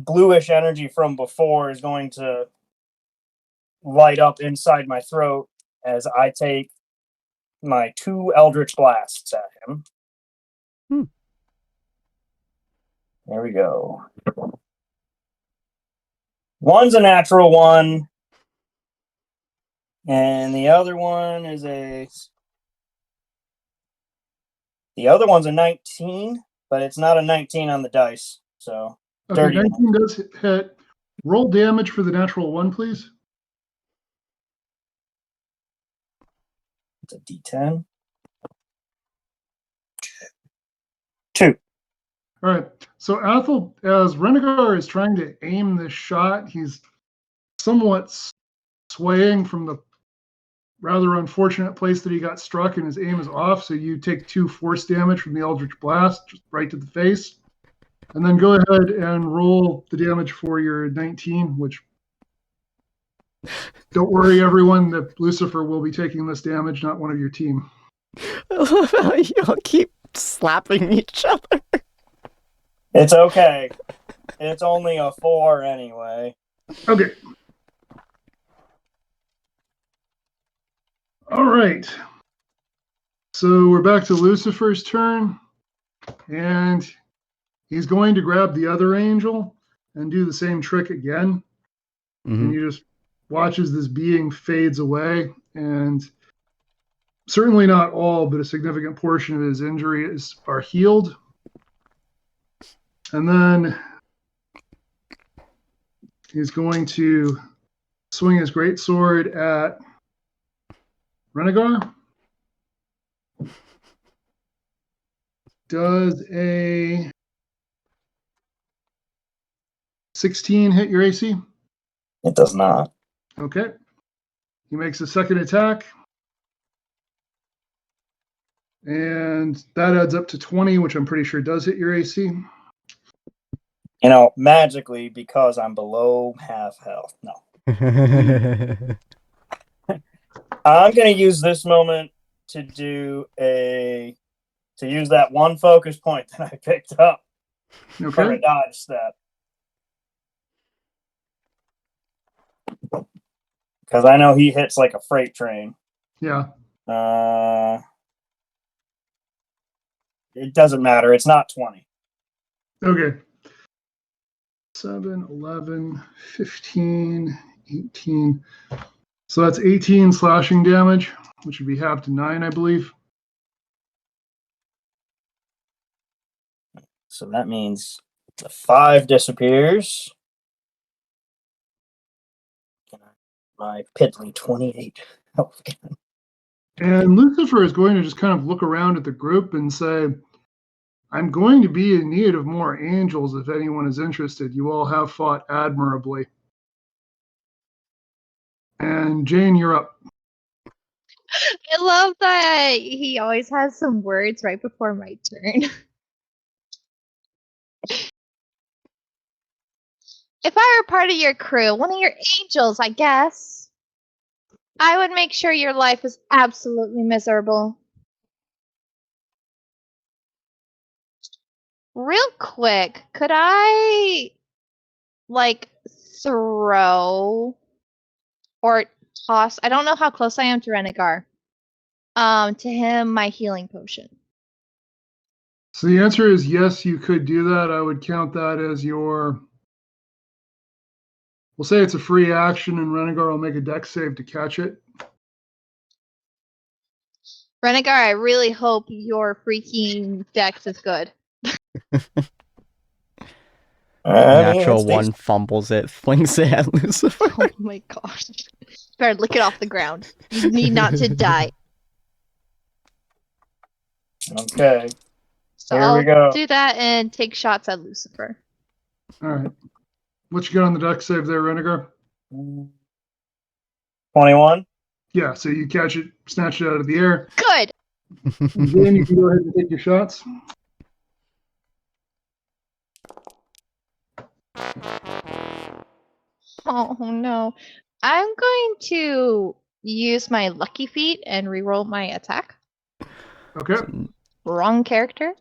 bluish energy from before is going to light up inside my throat as I take my 2 Eldritch Blasts at him. There we go. One's a natural 1, and the other one's a 19, but it's not a 19 on the dice. So Okay, dirty. 19 does hit. Roll damage for the natural 1, please. It's a D10. 2. All right. So Athel, as Renegar is trying to aim this shot, he's somewhat swaying from the rather unfortunate place that he got struck, and his aim is off. So you take 2 force damage from the Eldritch Blast, just right to the face. And then go ahead and roll the damage for your 19, which, don't worry, everyone, that Lucifer will be taking this damage, not one of your team. I love how y'all keep slapping each other. It's okay. It's only a 4 anyway. Okay. All right. So we're back to Lucifer's turn, and he's going to grab the other angel and do the same trick again. And you just watch as this being fades away, and certainly not all, but a significant portion of his injuries are healed. And then he's going to swing his greatsword at Renegar. Does a 16 hit your AC? It does not. Okay. He makes a second attack. And that adds up to 20, which I'm pretty sure does hit your AC. You know, magically, because I'm below half health. No. I'm going to use this moment to use that one focus point that I picked up for Okay. a dodge step. Because I know he hits like a freight train. Yeah. It doesn't matter. It's not 20. Okay. 7, 11, 15, 18. So that's 18 slashing damage, which would be half to 9, I believe. So that means the 5 disappears. My piddly 28. Oh, And Lucifer is going to just kind of look around at the group and say, I'm going to be in need of more angels if anyone is interested. You all have fought admirably. And Jane, you're up. I love that he always has some words right before my turn. If I were part of your crew, one of your angels, I guess, I would make sure your life is absolutely miserable. Real quick, could I, like, throw or toss? I don't know how close I am to Renegar. To him, my healing potion. So the answer is yes, you could do that. I would count that as your. We'll say it's a free action, and Renegar will make a dex save to catch it. Renegar, I really hope your freaking dex is good. Natural one fumbles it, flings it at Lucifer. Oh my gosh. Better lick it off the ground. You need not to die. Okay. So Here I'll we go. do that and take shots at Lucifer. All right. What you got on the dex save there, Renegar? 21. Yeah, so you catch it, snatch it out of the air. Good. And then you can go ahead and take your shots. Oh no. I'm going to use my lucky feat and reroll my attack. Okay. Wrong character.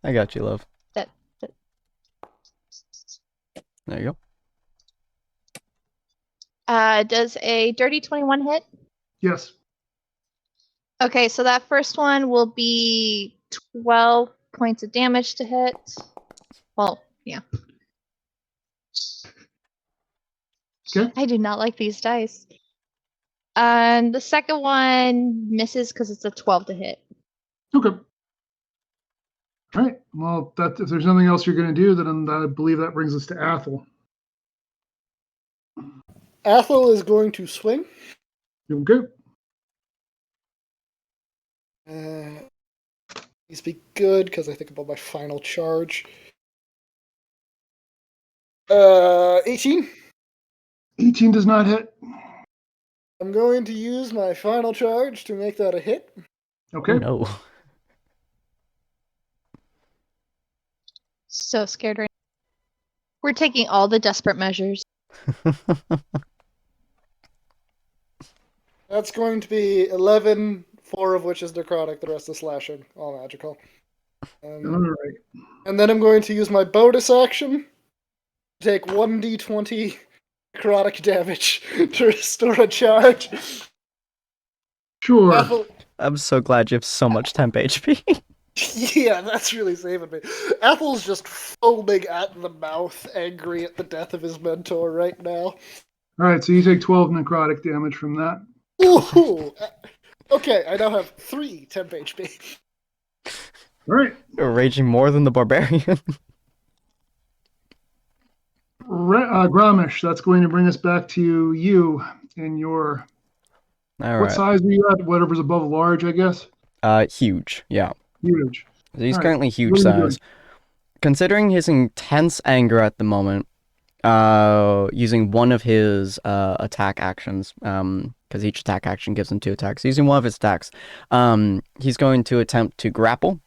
I got you, love. That- There you go. Does a dirty 21 hit? Yes. Okay, so that first one will be 12 points of damage to hit. Well, yeah. Okay. I do not like these dice. And the second one misses because it's a 12 to hit. Okay. All right. Well, if there's nothing else you're going to do, then I believe that brings us to Athel. Athel is going to swing. Okay. Please be good, because I think about my final charge. 18. 18 does not hit. I'm going to use my final charge to make that a hit. Okay. go. No. So scared right now. We're taking all the desperate measures. That's going to be 11, 4 of which is necrotic, the rest is slashing, all magical. All right. And then I'm going to use my bonus action to take 1d20 necrotic damage to restore a charge. Sure. Athel, I'm so glad you have so much temp HP. yeah, that's really saving me. Athel's just foaming at the mouth, angry at the death of his mentor right now. All right, so you take 12 necrotic damage from that. Ooh! Okay, I now have 3 temp HP. All right. You're raging more than the barbarian. Grommish, that's going to bring us back to you and your. All What right. size are you at? Whatever's above large, I guess. Huge. Yeah. Huge. So he's All right. currently huge What are you doing? size. Considering his intense anger at the moment, using one of his attack actions, because each attack action gives him 2 attacks. Using one of his attacks, he's going to attempt to grapple.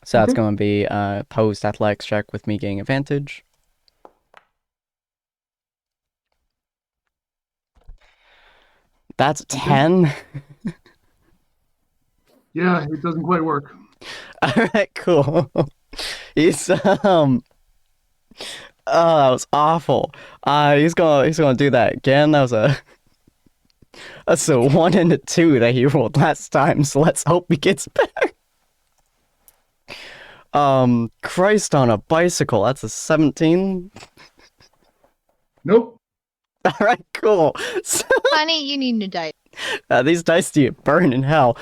So that's going to be a posed athletics check with me getting advantage. That's 10. Yeah, it doesn't quite work. All right, cool. He's oh, that was awful. He's gonna do that again. That's a 1 and a 2 that he rolled last time. So let's hope he gets back. Christ on a bicycle. That's a 17. Nope. All right, cool. So, Honey, you need new dice. these dice do you burn in hell.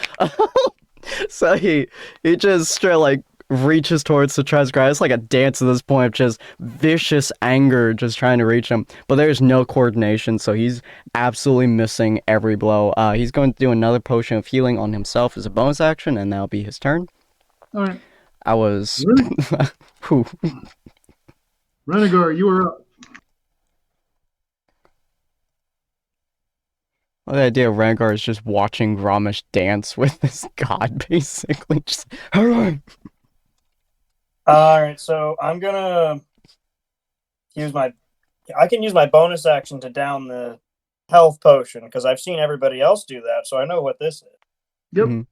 So he just straight like reaches towards to tries to grab. It's like a dance at this point of just vicious anger, just trying to reach him. But there's no coordination, so he's absolutely missing every blow. He's going to do another potion of healing on himself as a bonus action, and that'll be his turn. All right. I was. Whew. Renegar, you are up. Well, the idea of Rengar is just watching Ramesh dance with this god, basically. Just, hurry! All right, so I'm gonna use my. I can use my bonus action to down the health potion because I've seen everybody else do that, so I know what this is. Yep. Mhm.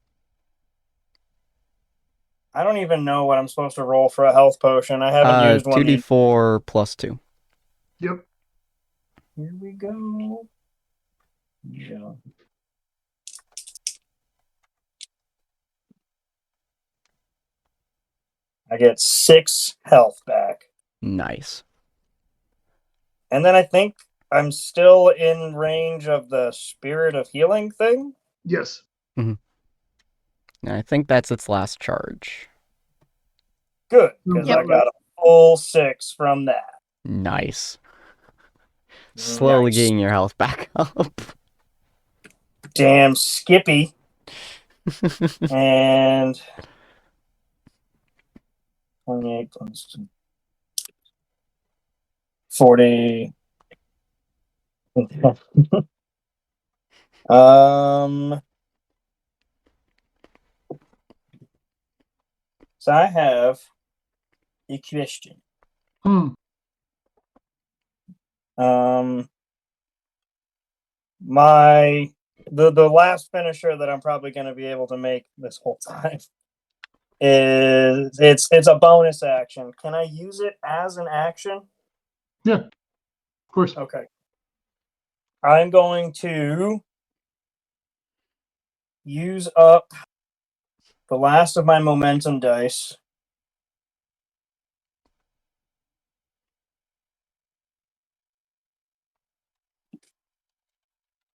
I don't even know what I'm supposed to roll for a health potion. I haven't used one. 2d4 plus 2. Yep. Here we go. Yeah. I get 6 health back. Nice. And then I think I'm still in range of the Spirit of Healing thing. Yes. And I think that's its last charge. Good, because Yep. I got a full 6 from that. Nice. Slowly Nice. getting your health back up. Damn Skippy. And 28 plus 40. So I have a question. The last finisher that I'm probably going to be able to make this whole time is it's a bonus action. Can I use it as an action? Yeah. Of course. Okay. I'm going to use up the last of my momentum dice.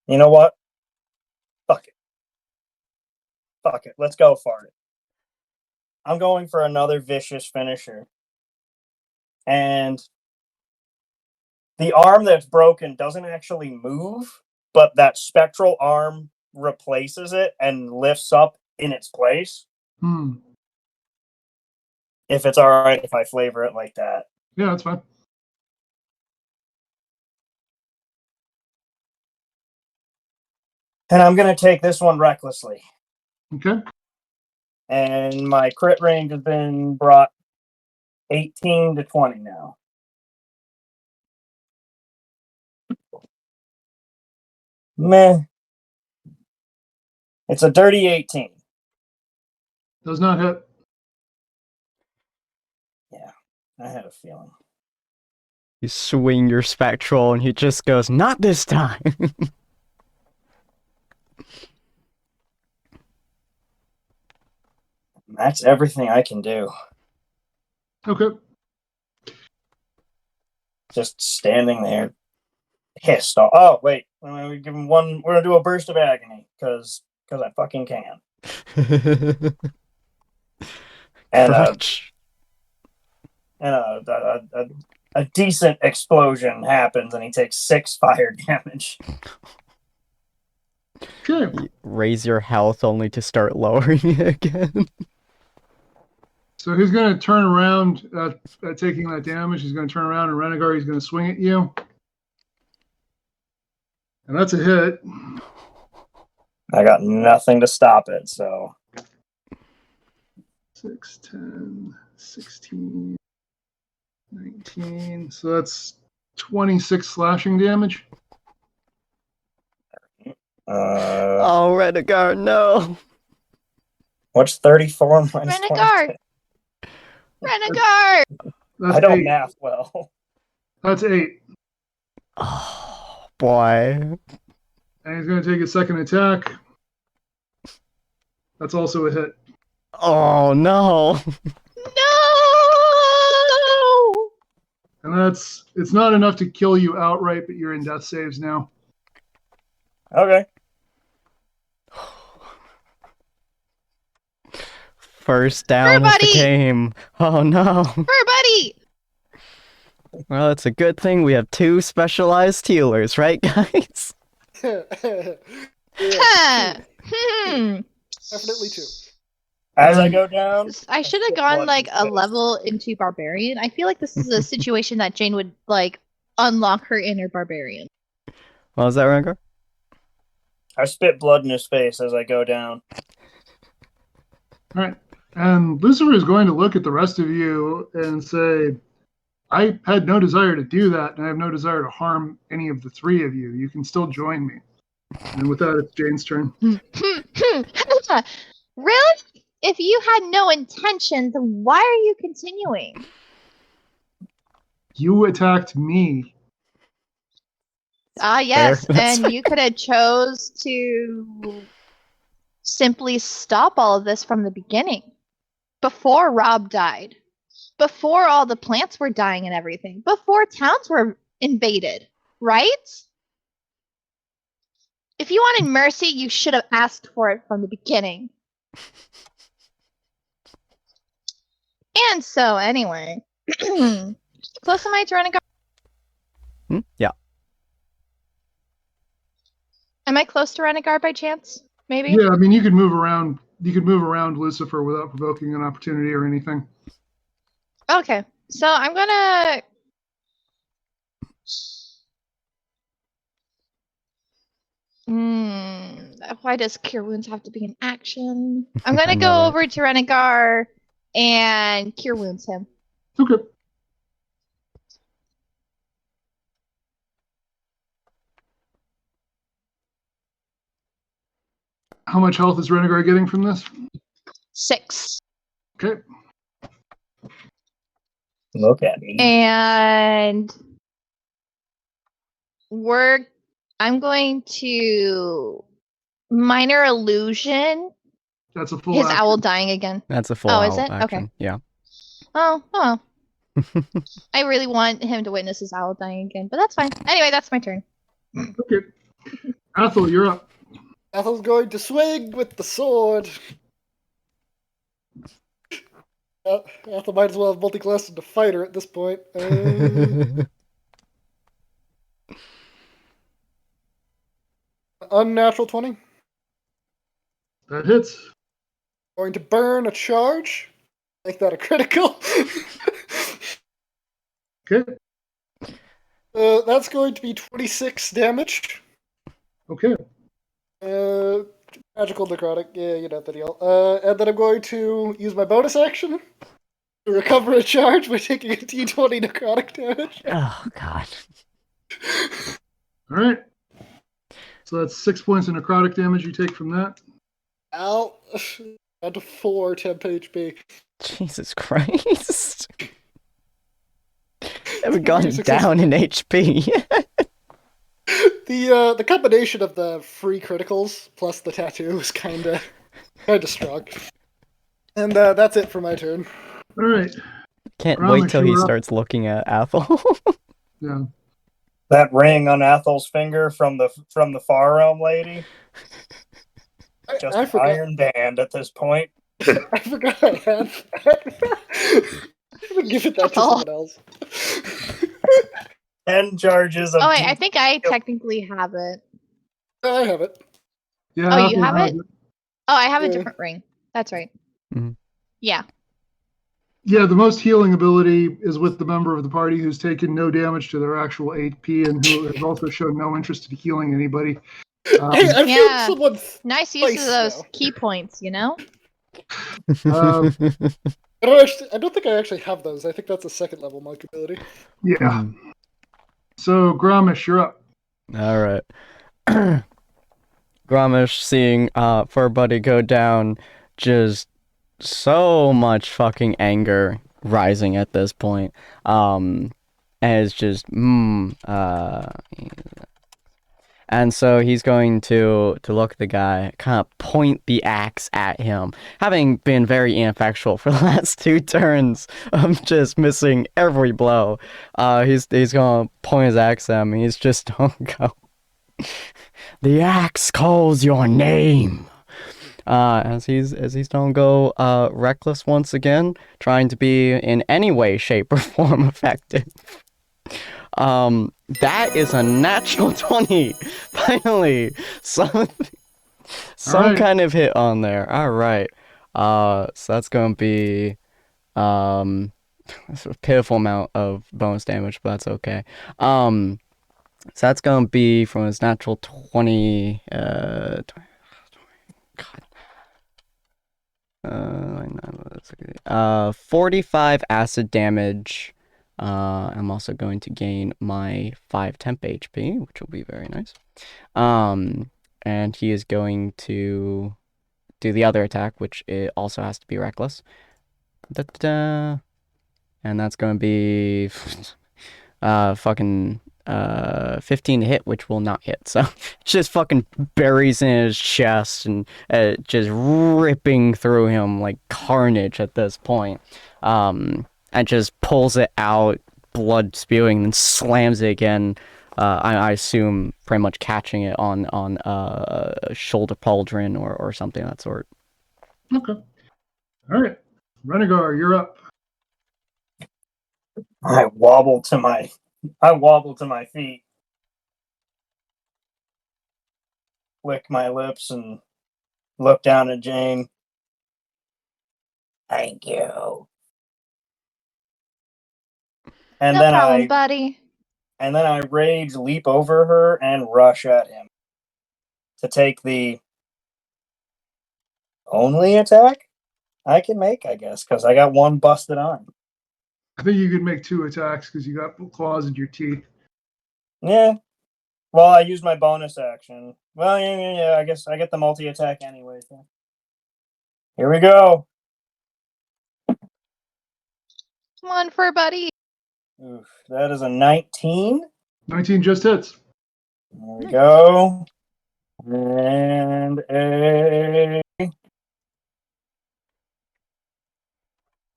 You know what? Fuck it. Fuck it. Let's go for it. I'm going for another vicious finisher. And the arm that's broken doesn't actually move, but that spectral arm replaces it and lifts up in its place. If it's all right if I flavor it like that. Yeah, that's fine. And I'm going to take this one recklessly. Okay. And my crit range has been brought 18 to 20 now. Meh. It's a dirty 18. Does not hit. Yeah, I had a feeling. You swing your spectral and he just goes, not this time. That's everything I can do. Okay. Just standing there, pissed off. Oh, wait. We give him one. We're going to do a burst of agony because I fucking can. And Crunch. a decent explosion happens and he takes 6 fire damage. Okay. You raise your health only to start lowering it again. So he's going to turn around, taking that damage. He's going to turn around and Renegar, he's going to swing at you. And that's a hit. I got nothing to stop it, so. 6, 10, 16, 19. So that's 26 slashing damage. Oh, Renegar, no. What's 34 minus Renegar! 20? Renegar! That's I don't 8. math well. That's 8. Oh, boy. And he's going to take a second attack. That's also a hit. Oh, no. No! And it's not enough to kill you outright, but you're in death saves now. Okay. First down of the Everybody! game. Oh, no. Fur buddy! Well, it's a good thing we have 2 specialized healers, right, guys? Huh. Definitely too. As I go down, I should have spit gone blood like in a his face. level into barbarian. I feel like this is a situation that Jane would like unlock her inner barbarian. What was that, Renegar? I spit blood in his face as I go down. All right. And Lucifer is going to look at the rest of you and say, I had no desire to do that, and I have no desire to harm any of the 3 of you. You can still join me. And with that, it's Jane's turn. Really? If you had no intention, then why are you continuing? You attacked me. Ah, yes, That's and you could have chose to simply stop all of this from the beginning. Before Rob died. Before all the plants were dying and everything. Before towns were invaded. Right? If you wanted mercy, you should have asked for it from the beginning. And so, anyway. Close to my turn. Yeah. Am I close to Renegar by chance? Maybe? Yeah, I mean, you could move around. You could move around Lucifer without provoking an opportunity or anything. Okay. So I'm gonna... why does Cure Wounds have to be an action? I'm gonna I know, go right? over to Renegar and Cure Wounds him. Okay. How much health is Renegar getting from this? 6. Okay. Look at me. And I'm going to minor illusion That's a full his action. owl dying again. That's a full Oh, is owl it? action. Okay. Yeah. Oh, well. I really want him to witness his owl dying again, but that's fine. Anyway, that's my turn. Okay. Athel, you're up. Ethel's going to swing with the sword. Ethel might as well have multi-classed into fighter at this point. Unnatural 20. That hits. Going to burn a charge. Make that a critical. Okay. That's going to be 26 damage. Okay. Magical necrotic. Yeah, you know the deal. And then I'm going to use my bonus action to recover a charge by taking a d20 necrotic damage. Oh, God. All right. So that's 6 points of necrotic damage you take from that. Ow. Down to 4 temp HP. Jesus Christ. Haven't gone Pretty down in HP. The combination of the free criticals plus the tattoo is kind of strong. And that's it for my turn. All right. Can't Ramesh, wait till he you're up. starts looking at Athel. Yeah. That ring on Athel's finger from the Far Realm lady. Just I an forgot. iron band at this point. I forgot I had that. I'm gonna give it that to someone else. 10 charges of Oh, wait, I think I technically have it. I have it. Yeah. Oh, you Athel have has it? Oh, I have a Yeah. different ring. That's right. Mhm. Yeah. Yeah, the most healing ability is with the member of the party who's taken no damage to their actual AP and who has also shown no interest in healing anybody. Hey, I Yeah. feel someone's. Nice use Nice, of those though. key points, you know? I don't think I actually have those. I think that's a second level monk ability. Yeah. So, Gramish, you're up. All right. Grommish seeing Fur Buddy go down, just so much fucking anger rising at this point. And it's just and so he's going to look at the guy, kind of point the axe at him, having been very ineffectual for the last 2 turns of just missing every blow. He's gonna point his axe at him. He's just gonna go. The axe calls your name. As he's gonna go reckless once again, trying to be in any way, shape, or form effective. That is a natural 20. Finally, some right. kind of hit on there. All right. So that's gonna be that's a pitiful amount of bonus damage, but that's okay. So that's gonna be from his natural 20. God. 45 acid damage. I'm also going to gain my 5 temp HP, which will be very nice. And he is going to do the other attack, which it also has to be reckless. Da-da-da. And that's going to be fucking 15 to hit, which will not hit. So just fucking buries in his chest and just ripping through him like carnage at this point. And just pulls it out, blood spewing, and slams it again. I assume pretty much catching it on a shoulder pauldron or something of that sort. Okay. All right. Renegar, you're up. I wobble to my feet, lick my lips, and look down at Jane. Thank you. And No problem, buddy. And then I rage leap over her and rush at him to take the only attack I can make, I guess, because I got one busted arm. I think you could make 2 attacks because you got claws in your teeth. Yeah. Well, I used my bonus action. Well, yeah. I guess I get the multi-attack anyway. So. Here we go. Come on, fur buddy. Oof, that is a 19. 19 just hits. There we go. And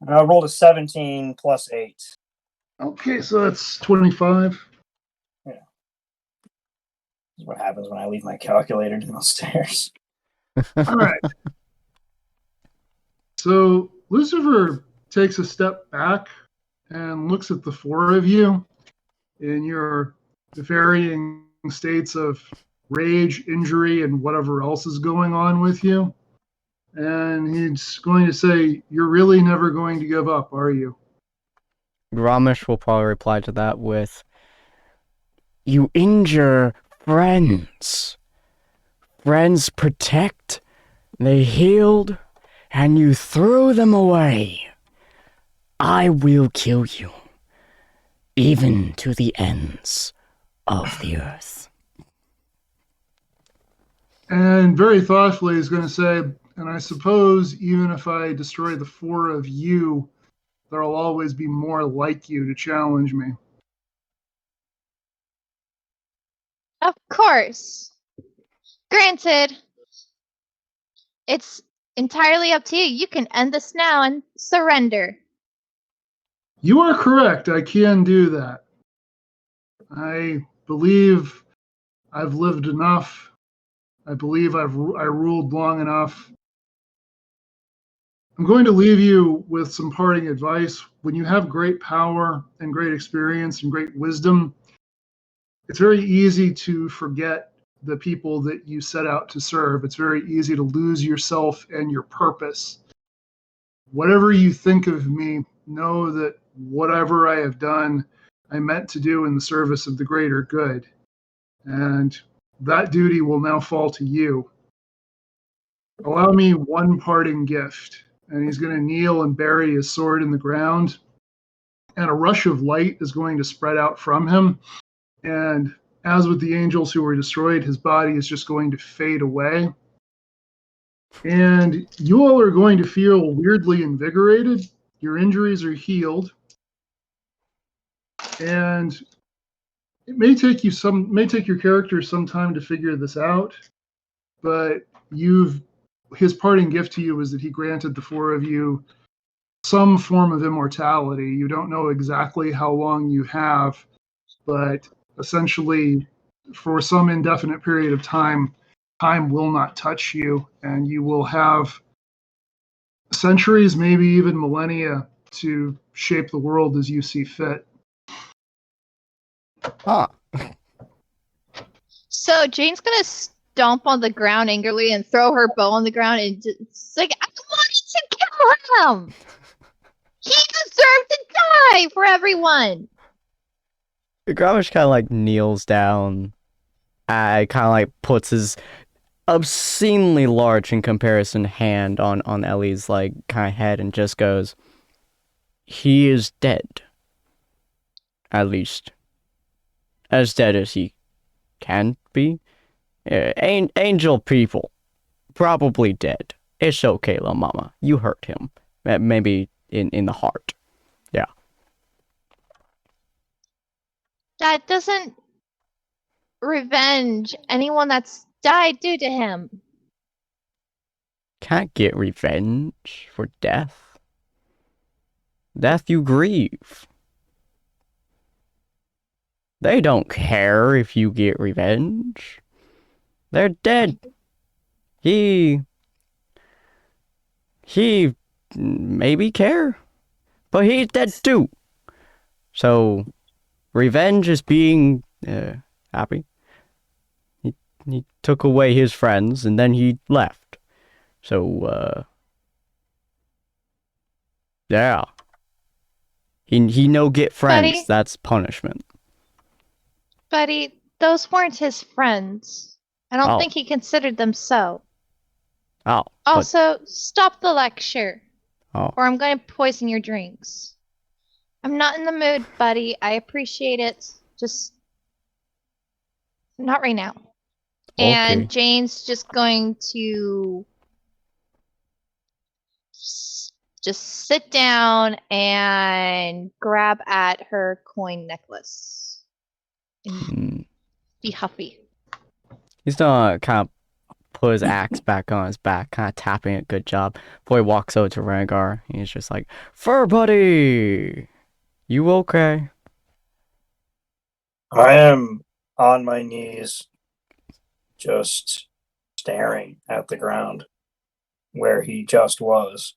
I rolled a 17 plus 8. Okay, so that's 25. Yeah. This is what happens when I leave my calculator downstairs. All right. So Lucifer takes a step back and looks at the 4 of you in your varying states of rage, injury, and whatever else is going on with you. And he's going to say, "You're really never going to give up, are you?" Grommish will probably reply to that with, "You injure friends. Friends protect, they healed, and you threw them away. I will kill you, even to the ends of the earth." And very thoughtfully, he's going to say, "And I suppose even if I destroy the 4 of you, there'll always be more like you to challenge me." Of course. Granted, it's entirely up to you. You can end this now and surrender. You are correct. I can do that. I believe I've lived enough. I believe I ruled long enough. I'm going to leave you with some parting advice. When you have great power and great experience and great wisdom, it's very easy to forget the people that you set out to serve. It's very easy to lose yourself and your purpose. Whatever you think of me, know that whatever I have done, I meant to do in the service of the greater good. And that duty will now fall to you. Allow me one parting gift. And he's going to kneel and bury his sword in the ground. And a rush of light is going to spread out from him. And as with the angels who were destroyed, his body is just going to fade away. And you all are going to feel weirdly invigorated. Your injuries are healed. And it may take your character some time to figure this out, but his parting gift to you is that he granted the four of you some form of immortality. You don't know exactly how long you have, but essentially for some indefinite period of time will not touch you, and you will have centuries, maybe even millennia, to shape the world as you see fit. Ah, So Jane's gonna stomp on the ground angrily and throw her bow on the ground and just like, I wanted to kill him. He deserved to die for everyone. Gramish kind of like kneels down, kind of like puts his obscenely large in comparison hand on Ellie's like kind of head and just goes, "He is dead. At least, as dead as he can be. Angel people, probably dead. It's okay, La Mama. You hurt him. Maybe in the heart. Yeah. That doesn't revenge anyone that's died due to him. Can't get revenge for death. Death you grieve. They don't care if you get revenge. They're dead. He maybe care, but he's dead too. So revenge is being happy. He took away his friends and then he left. So yeah. He no get friends. Buddy? That's punishment. Buddy, those weren't his friends. I don't Oh. think he considered them so. Oh. Also, stop the lecture, Oh. or I'm going to poison your drinks. I'm not in the mood, buddy. I appreciate it. Just not right now. Okay. And Jane's just going to just sit down and grab at her coin necklace and be huffy. He's gonna kind of put his axe back on his back, kind of tapping it. Good job. Boy walks over to Rangar. He's just like, "Fur buddy, you okay?" I am on my knees, just staring at the ground where he just was.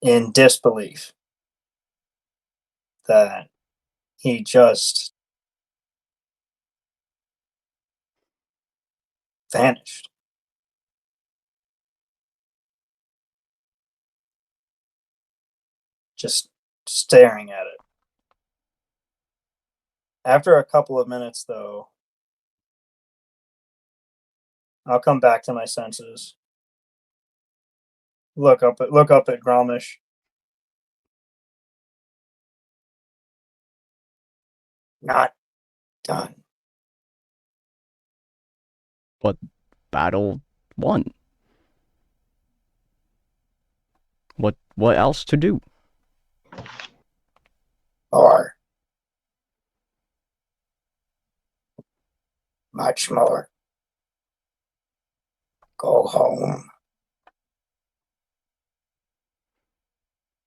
In disbelief that he just vanished. Just staring at it. After a couple of minutes, though, I'll come back to my senses. Look up at Gromish. Not done. What battle won? What else to do? Or much more. Go home.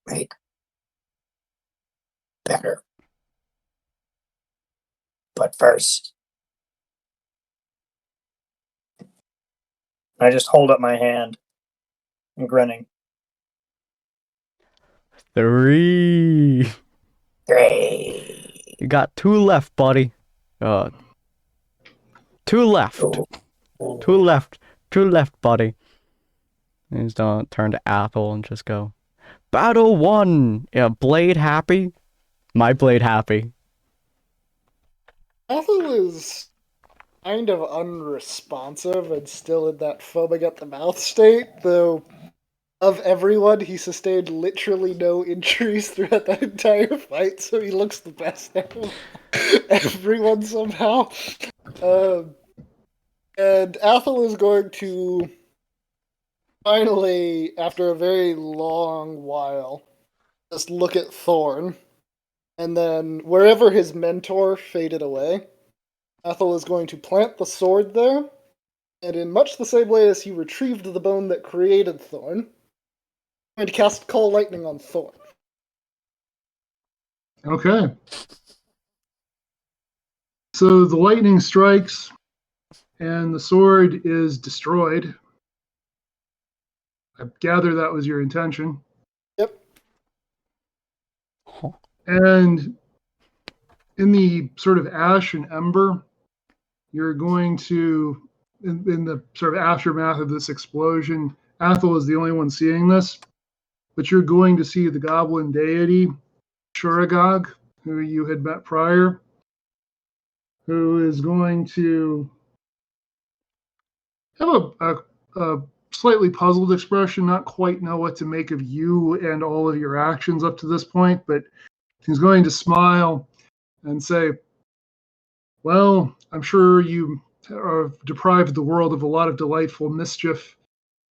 Make better. But first, I just hold up my hand and grinning. 3. 3. You got 2 left, buddy. 2 left. Ooh. 2 left. 2 left, buddy. And he's gonna turn to Apple and just go, "Battle 1. Yeah, Blade happy? My Blade happy." Ethel is kind of unresponsive and still in that foaming at the mouth state, though of everyone, he sustained literally no injuries throughout the entire fight, so he looks the best out of everyone somehow. And Athel is going to finally, after a very long while, just look at Thorn. And then, wherever his mentor faded away, Athel is going to plant the sword there. And in much the same way as he retrieved the bone that created Thorn, I'm going to cast Call Lightning on Thorn. Okay. So the lightning strikes, and the sword is destroyed. I gather that was your intention. Yep. And in the sort of ash and ember, you're going to, in the sort of aftermath of this explosion, Athel is the only one seeing this, but you're going to see the goblin deity, Shuragog, who you had met prior, who is going to have a slightly puzzled expression, not quite know what to make of you and all of your actions up to this point, but he's going to smile and say, well, I'm sure you have deprived the world of a lot of delightful mischief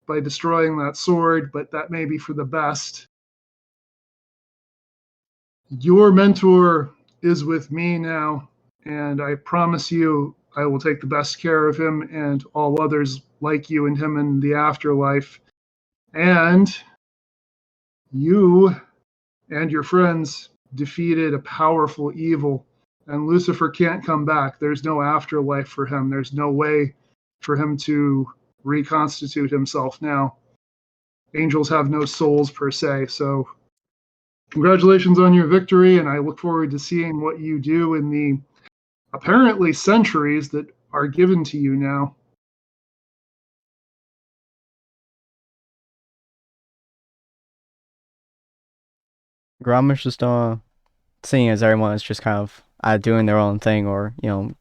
by destroying that sword, but that may be for the best. Your mentor is with me now, and I promise you I will take the best care of him and all others like you and him in the afterlife. And you and your friends defeated a powerful evil, and Lucifer can't come back. There's no afterlife for him. There's no way for him to reconstitute himself now. Angels have no souls per se, so congratulations on your victory, and I look forward to seeing what you do in the apparently centuries that are given to you now. Gromma's just seeing as everyone is just kind of doing their own thing, or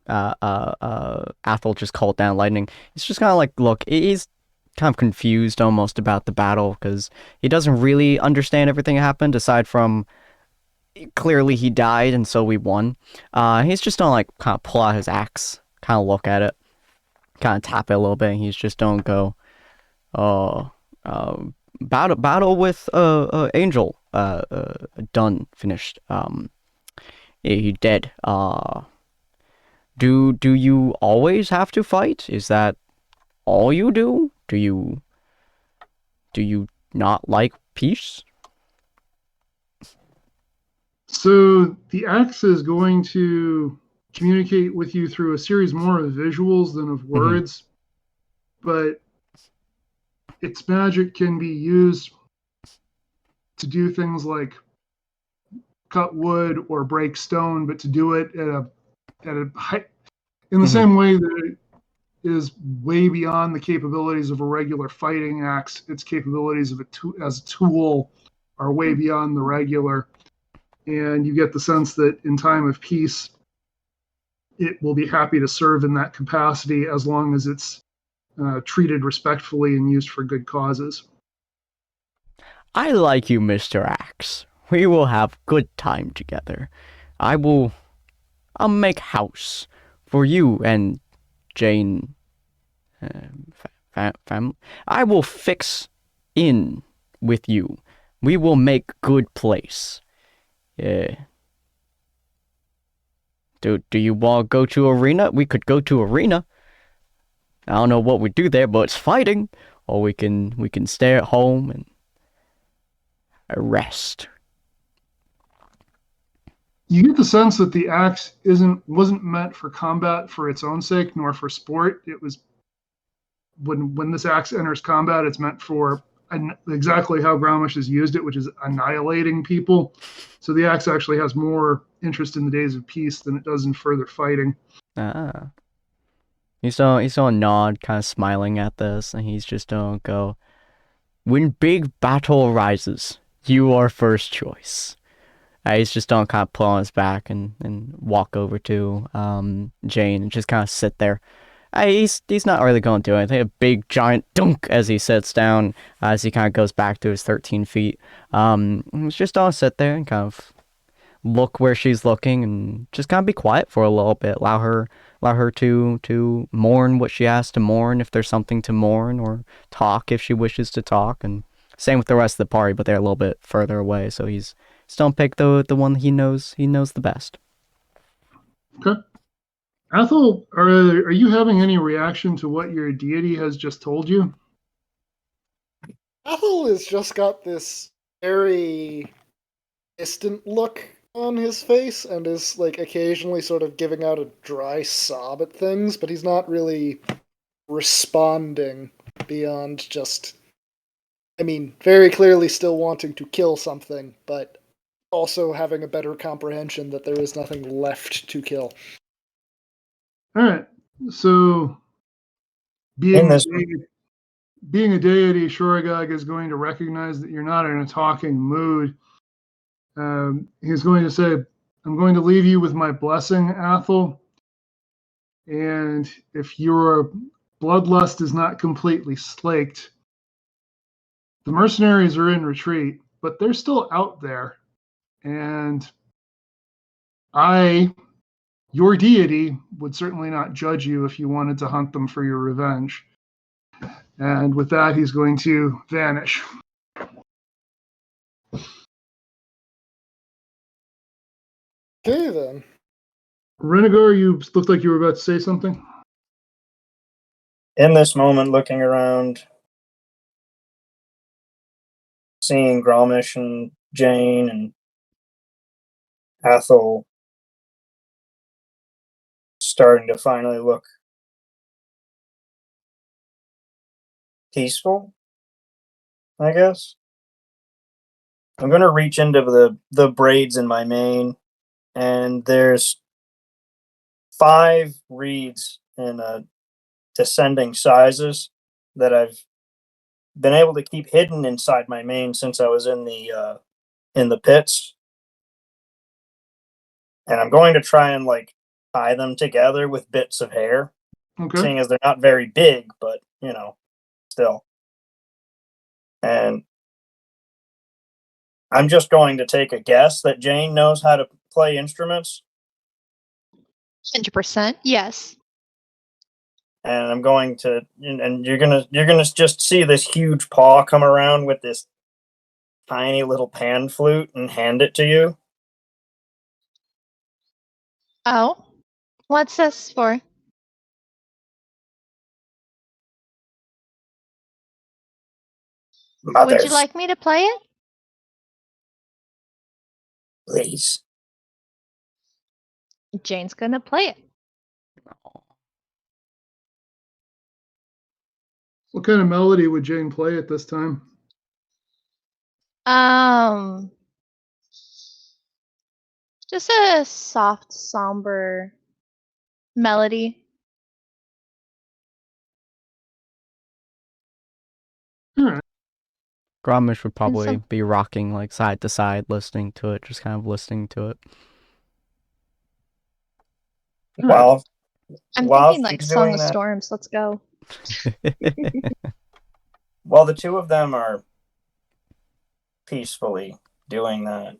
Athel just called down lightning. He's just kind of like, look, he's kind of confused almost about the battle because he doesn't really understand everything that happened aside from clearly he died and so we won. He's just gonna like kind of pull out his axe, kind of look at it, kind of tap it a little bit, and he's just don't go, oh, battle with Angel, done, finished. He dead. Do you always have to fight? Is that all you do? Do you not like peace? So the axe is going to communicate with you through a series more of visuals than of words, but its magic can be used to do things like cut wood or break stone, but to do it at a height in the same way that it is way beyond the capabilities of a regular fighting axe. Its capabilities of as a tool are way beyond the regular. And you get the sense that in time of peace, it will be happy to serve in that capacity as long as it's treated respectfully and used for good causes. I like you, Mr. Axe. We will have good time together. I'll make house for you and Jane. Family. I will fix in with you. We will make good place. Yeah. Do you want to go to arena? We could go to arena. I don't know what we do there, but it's fighting. Or we can stay at home and rest. You get the sense that the axe wasn't meant for combat for its own sake, nor for sport. It was when this axe enters combat, it's meant for exactly how Grommash has used it, which is annihilating people. So the axe actually has more interest in the days of peace than it does in further fighting. He's gonna nod, kind of smiling at this, and he's just gonna go, when big battle arises, you are first choice. He's just gonna kind of pull on his back and walk over to Jane and just kind of sit there. He's not really going to do anything. A big giant dunk as he sits down, as he kind of goes back to his 13 feet. He's just gonna sit there and kind of look where she's looking and just kind of be quiet for a little bit. Allow her to mourn what she has to mourn if there's something to mourn, or talk if she wishes to talk. And same with the rest of the party, but they're a little bit further away, so he's still pick the one he knows the best. Okay. Ethel, are you having any reaction to what your deity has just told you? Ethel has just got this very distant look on his face and is like occasionally sort of giving out a dry sob at things, but he's not really responding beyond just, I mean, very clearly still wanting to kill something, but also having a better comprehension that there is nothing left to kill. All right. So, In this, being a deity, Shoragog is going to recognize that you're not in a talking mood. He's going to say, I'm going to leave you with my blessing, Athel. And if your bloodlust is not completely slaked, the mercenaries are in retreat, but they're still out there. And your deity, would certainly not judge you if you wanted to hunt them for your revenge. And with that, he's going to vanish. Okay, then. Renegar, you looked like you were about to say something. in this moment, looking around, seeing Gromish and Jane and Ethel starting to finally look peaceful, I guess. I'm going to reach into the braids in my mane, and there's 5 reeds in descending sizes that I've been able to keep hidden inside my mane since I was in the pits. And I'm going to try and like tie them together with bits of hair, Okay. seeing as they're not very big, but still. And I'm just going to take a guess that Jane knows how to play instruments, 100%. Yes. and I'm going to, and you're gonna just see this huge paw come around with this tiny little pan flute and hand it to you. Oh. What's this for? Mothers, Would you like me to play it? please. Jane's gonna play it. What kind of melody would Jane play at this time? Just a soft, somber melody. All right. Gromish would probably some- be rocking like side to side, listening to it, just kind of listening to it. While I'm while thinking like she's Song doing of that, Storms. Let's go. while the two of them are peacefully doing that,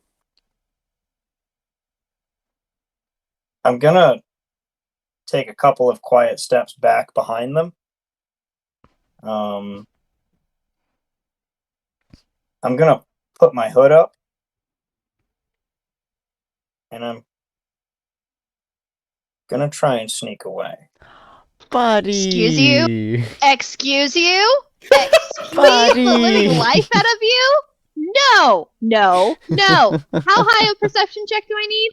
I'm gonna take a couple of quiet steps back behind them. I'm gonna put my hood up, and I'm gonna try and sneak away. Buddy! Excuse you? Excuse you? Excuse Buddy! the living life out of you? No, no, no. How high a perception check do I need?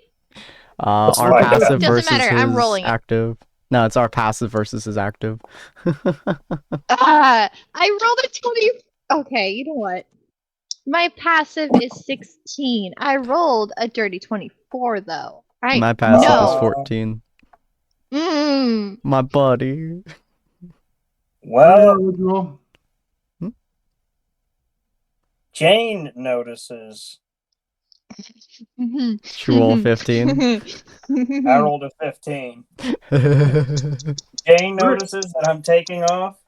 What's Our my passive Doesn't versus matter, I'm his rolling it. active. No, it's our passive versus his active. I rolled a 20. Okay, you know what? My passive is 16. I rolled a dirty 24, though. Right? My passive is No. 14. Mm. My buddy. Well, What'd you roll? Jane notices Did you roll 15? I rolled a 15. Jane notices that I'm taking off.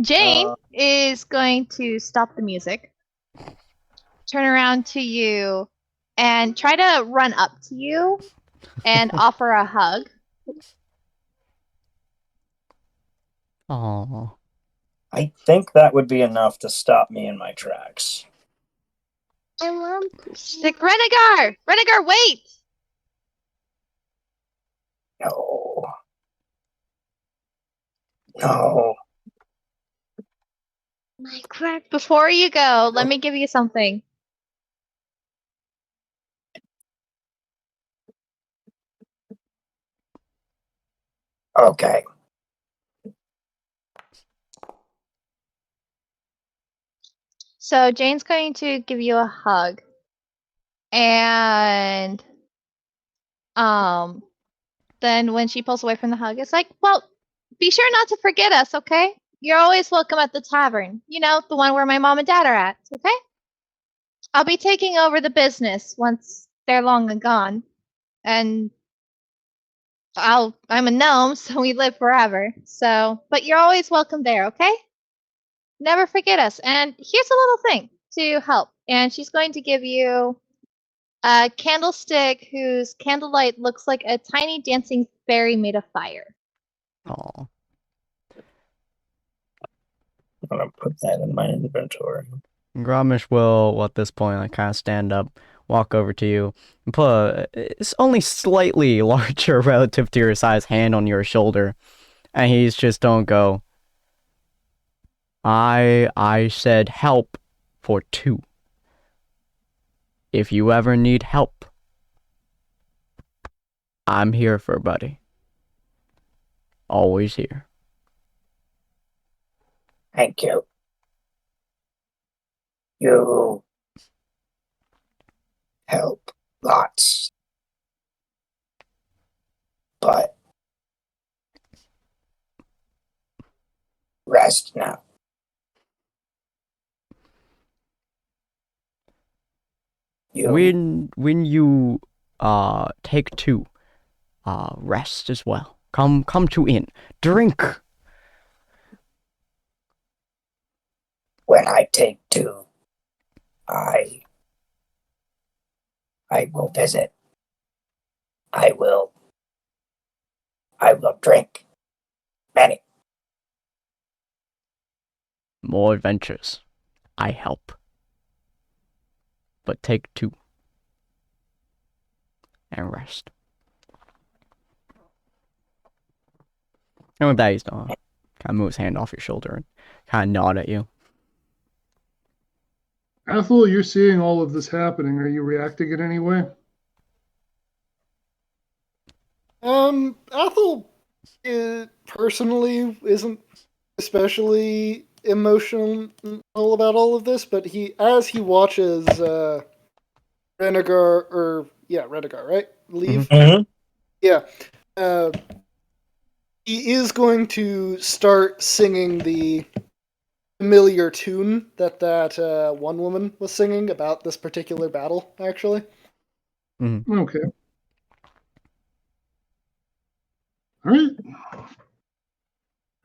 Jane is going to stop the music, turn around to you, and try to run up to you and offer a hug. Aww. I think that would be enough to stop me in my tracks. She's like, Renegar! Renegar, wait! No. No. Before you go, let me give you something. Okay. So Jane's going to give you a hug. And then when she pulls away from the hug, it's like, well, be sure not to forget us, okay? You're always welcome at the tavern. You know, the one where my mom and dad are at, okay? I'll be taking over the business once they're long and gone. And I'm a gnome, so we live forever. So, but you're always welcome there, okay? Never forget us. And here's a little thing to help. And she's going to give you a candlestick whose candlelight looks like a tiny dancing fairy made of fire. Aww. I'm going to put that in my inventory. Grommish will, at this point, like, kind of stand up, walk over to you, and put it's only slightly larger relative to your size hand on your shoulder. And he's just don't go, I said help for 2. If you ever need help, I'm here for buddy. Always here. Thank you. You help lots. But rest now. When you take 2, rest as well. Come to inn. Drink. When I take 2, I will visit. I will drink many. More adventures. I help. But take 2. And rest. And with that, he's kind of move his hand off your shoulder and kind of nod at you. Ethel, you're seeing all of this happening. Are you reacting in any way? Ethel personally isn't especially emotional about all of this, but as he watches Renegar, right? Leave. Mm-hmm. Yeah. He is going to start singing the familiar tune that one woman was singing about this particular battle, actually. Mm-hmm. Okay. All right.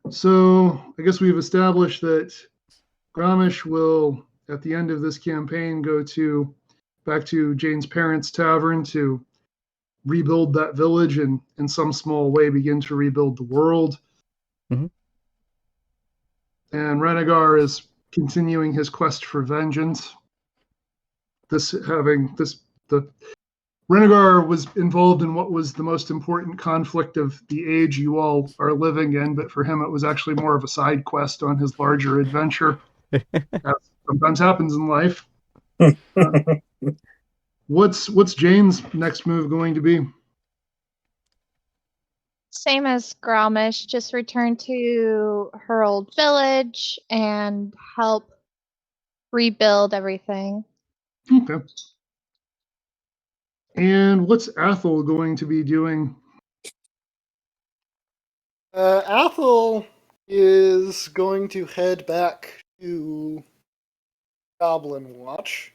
So I guess we've established that Grommish will, at the end of this campaign, go back to Jane's parents' tavern to rebuild that village and in some small way begin to rebuild the world. Mm-hmm. And Renegar is continuing his quest for vengeance. Renegar was involved in what was the most important conflict of the age you all are living in, but for him it was actually more of a side quest on his larger adventure. As sometimes happens in life. What's Jane's next move going to be? Same as Gromish, just return to her old village and help rebuild everything. Okay. And what's Athel going to be doing? Athel is going to head back to Goblin Watch,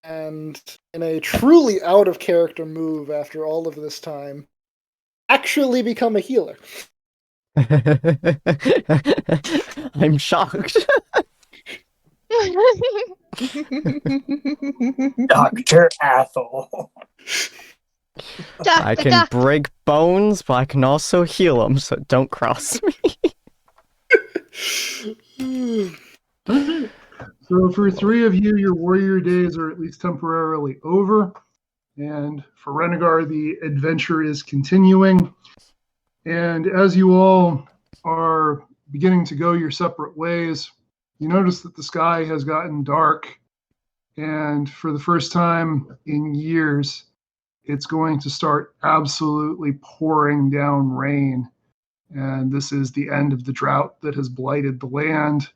and in a truly out of character move after all of this time, actually become a healer. I'm shocked. Dr. Athel. I Doctor, can doctor. break bones, but I can also heal them, so don't cross me. Okay. So for 3 of you, your warrior days are at least temporarily over. And for Renegar, the adventure is continuing. And as you all are beginning to go your separate ways, you notice that the sky has gotten dark. And for the first time in years, it's going to start absolutely pouring down rain. And this is the end of the drought that has blighted the land,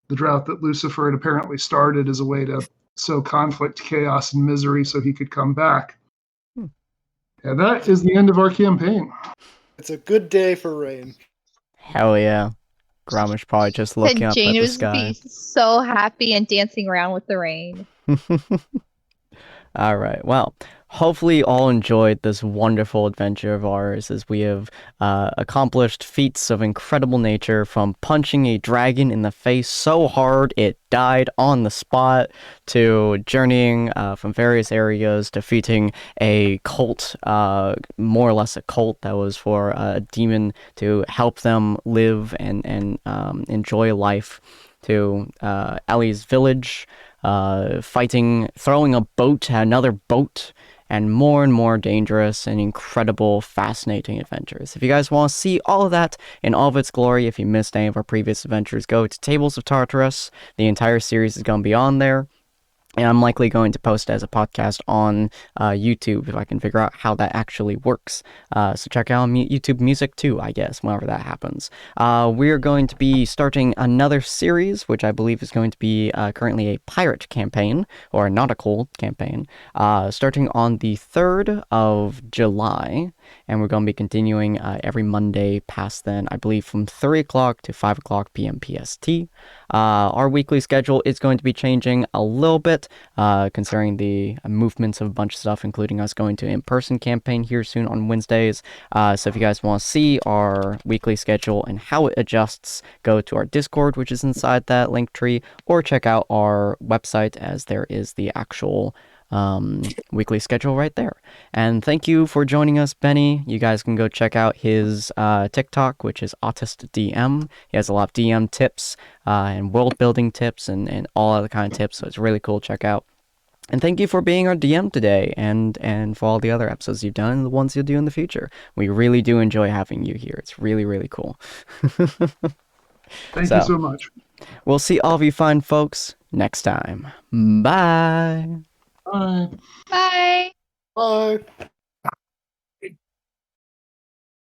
the drought that Lucifer had apparently started as a way to sow conflict, chaos, and misery so he could come back. And that is the end of our campaign. It's a good day for rain. Hell yeah. Grommish probably just looking And up Jane at the was sky. be so happy and dancing around with the rain. All right. Well, hopefully you all enjoyed this wonderful adventure of ours as we have accomplished feats of incredible nature, from punching a dragon in the face so hard it died on the spot, to journeying from various areas, defeating a cult, more or less a cult that was for a demon to help them live and enjoy life, to Ellie's village, fighting, throwing a boat at another boat, and more dangerous and incredible, fascinating adventures. If you guys want to see all of that in all of its glory, if you missed any of our previous adventures, go to Tables of Tartarus. The entire series is going to be on there. And I'm likely going to post it as a podcast on YouTube if I can figure out how that actually works. So check out YouTube Music too, I guess, whenever that happens. We're going to be starting another series, which I believe is going to be currently a pirate campaign, or a nautical campaign, starting on the 3rd of July. And we're going to be continuing every Monday past then, I believe from 3 o'clock to 5 o'clock p.m. PST. Our weekly schedule is going to be changing a little bit, considering the movements of a bunch of stuff, including us going to in-person campaign here soon on Wednesdays. So if you guys want to see our weekly schedule and how it adjusts, go to our Discord, which is inside that link tree, or check out our website, as there is the actual weekly schedule right there. And thank you for joining us, Benny. You guys can go check out his TikTok, which is Autist DM. He has a lot of DM tips and world building tips and all other kind of tips, so it's really cool to check out. And thank you for being our DM today, and for all the other episodes you've done and the ones you'll do in the future. We really do enjoy having you here. It's really cool. Thank you so much. We'll see all of you fine folks next time. Bye. Bye. Bye. Bye.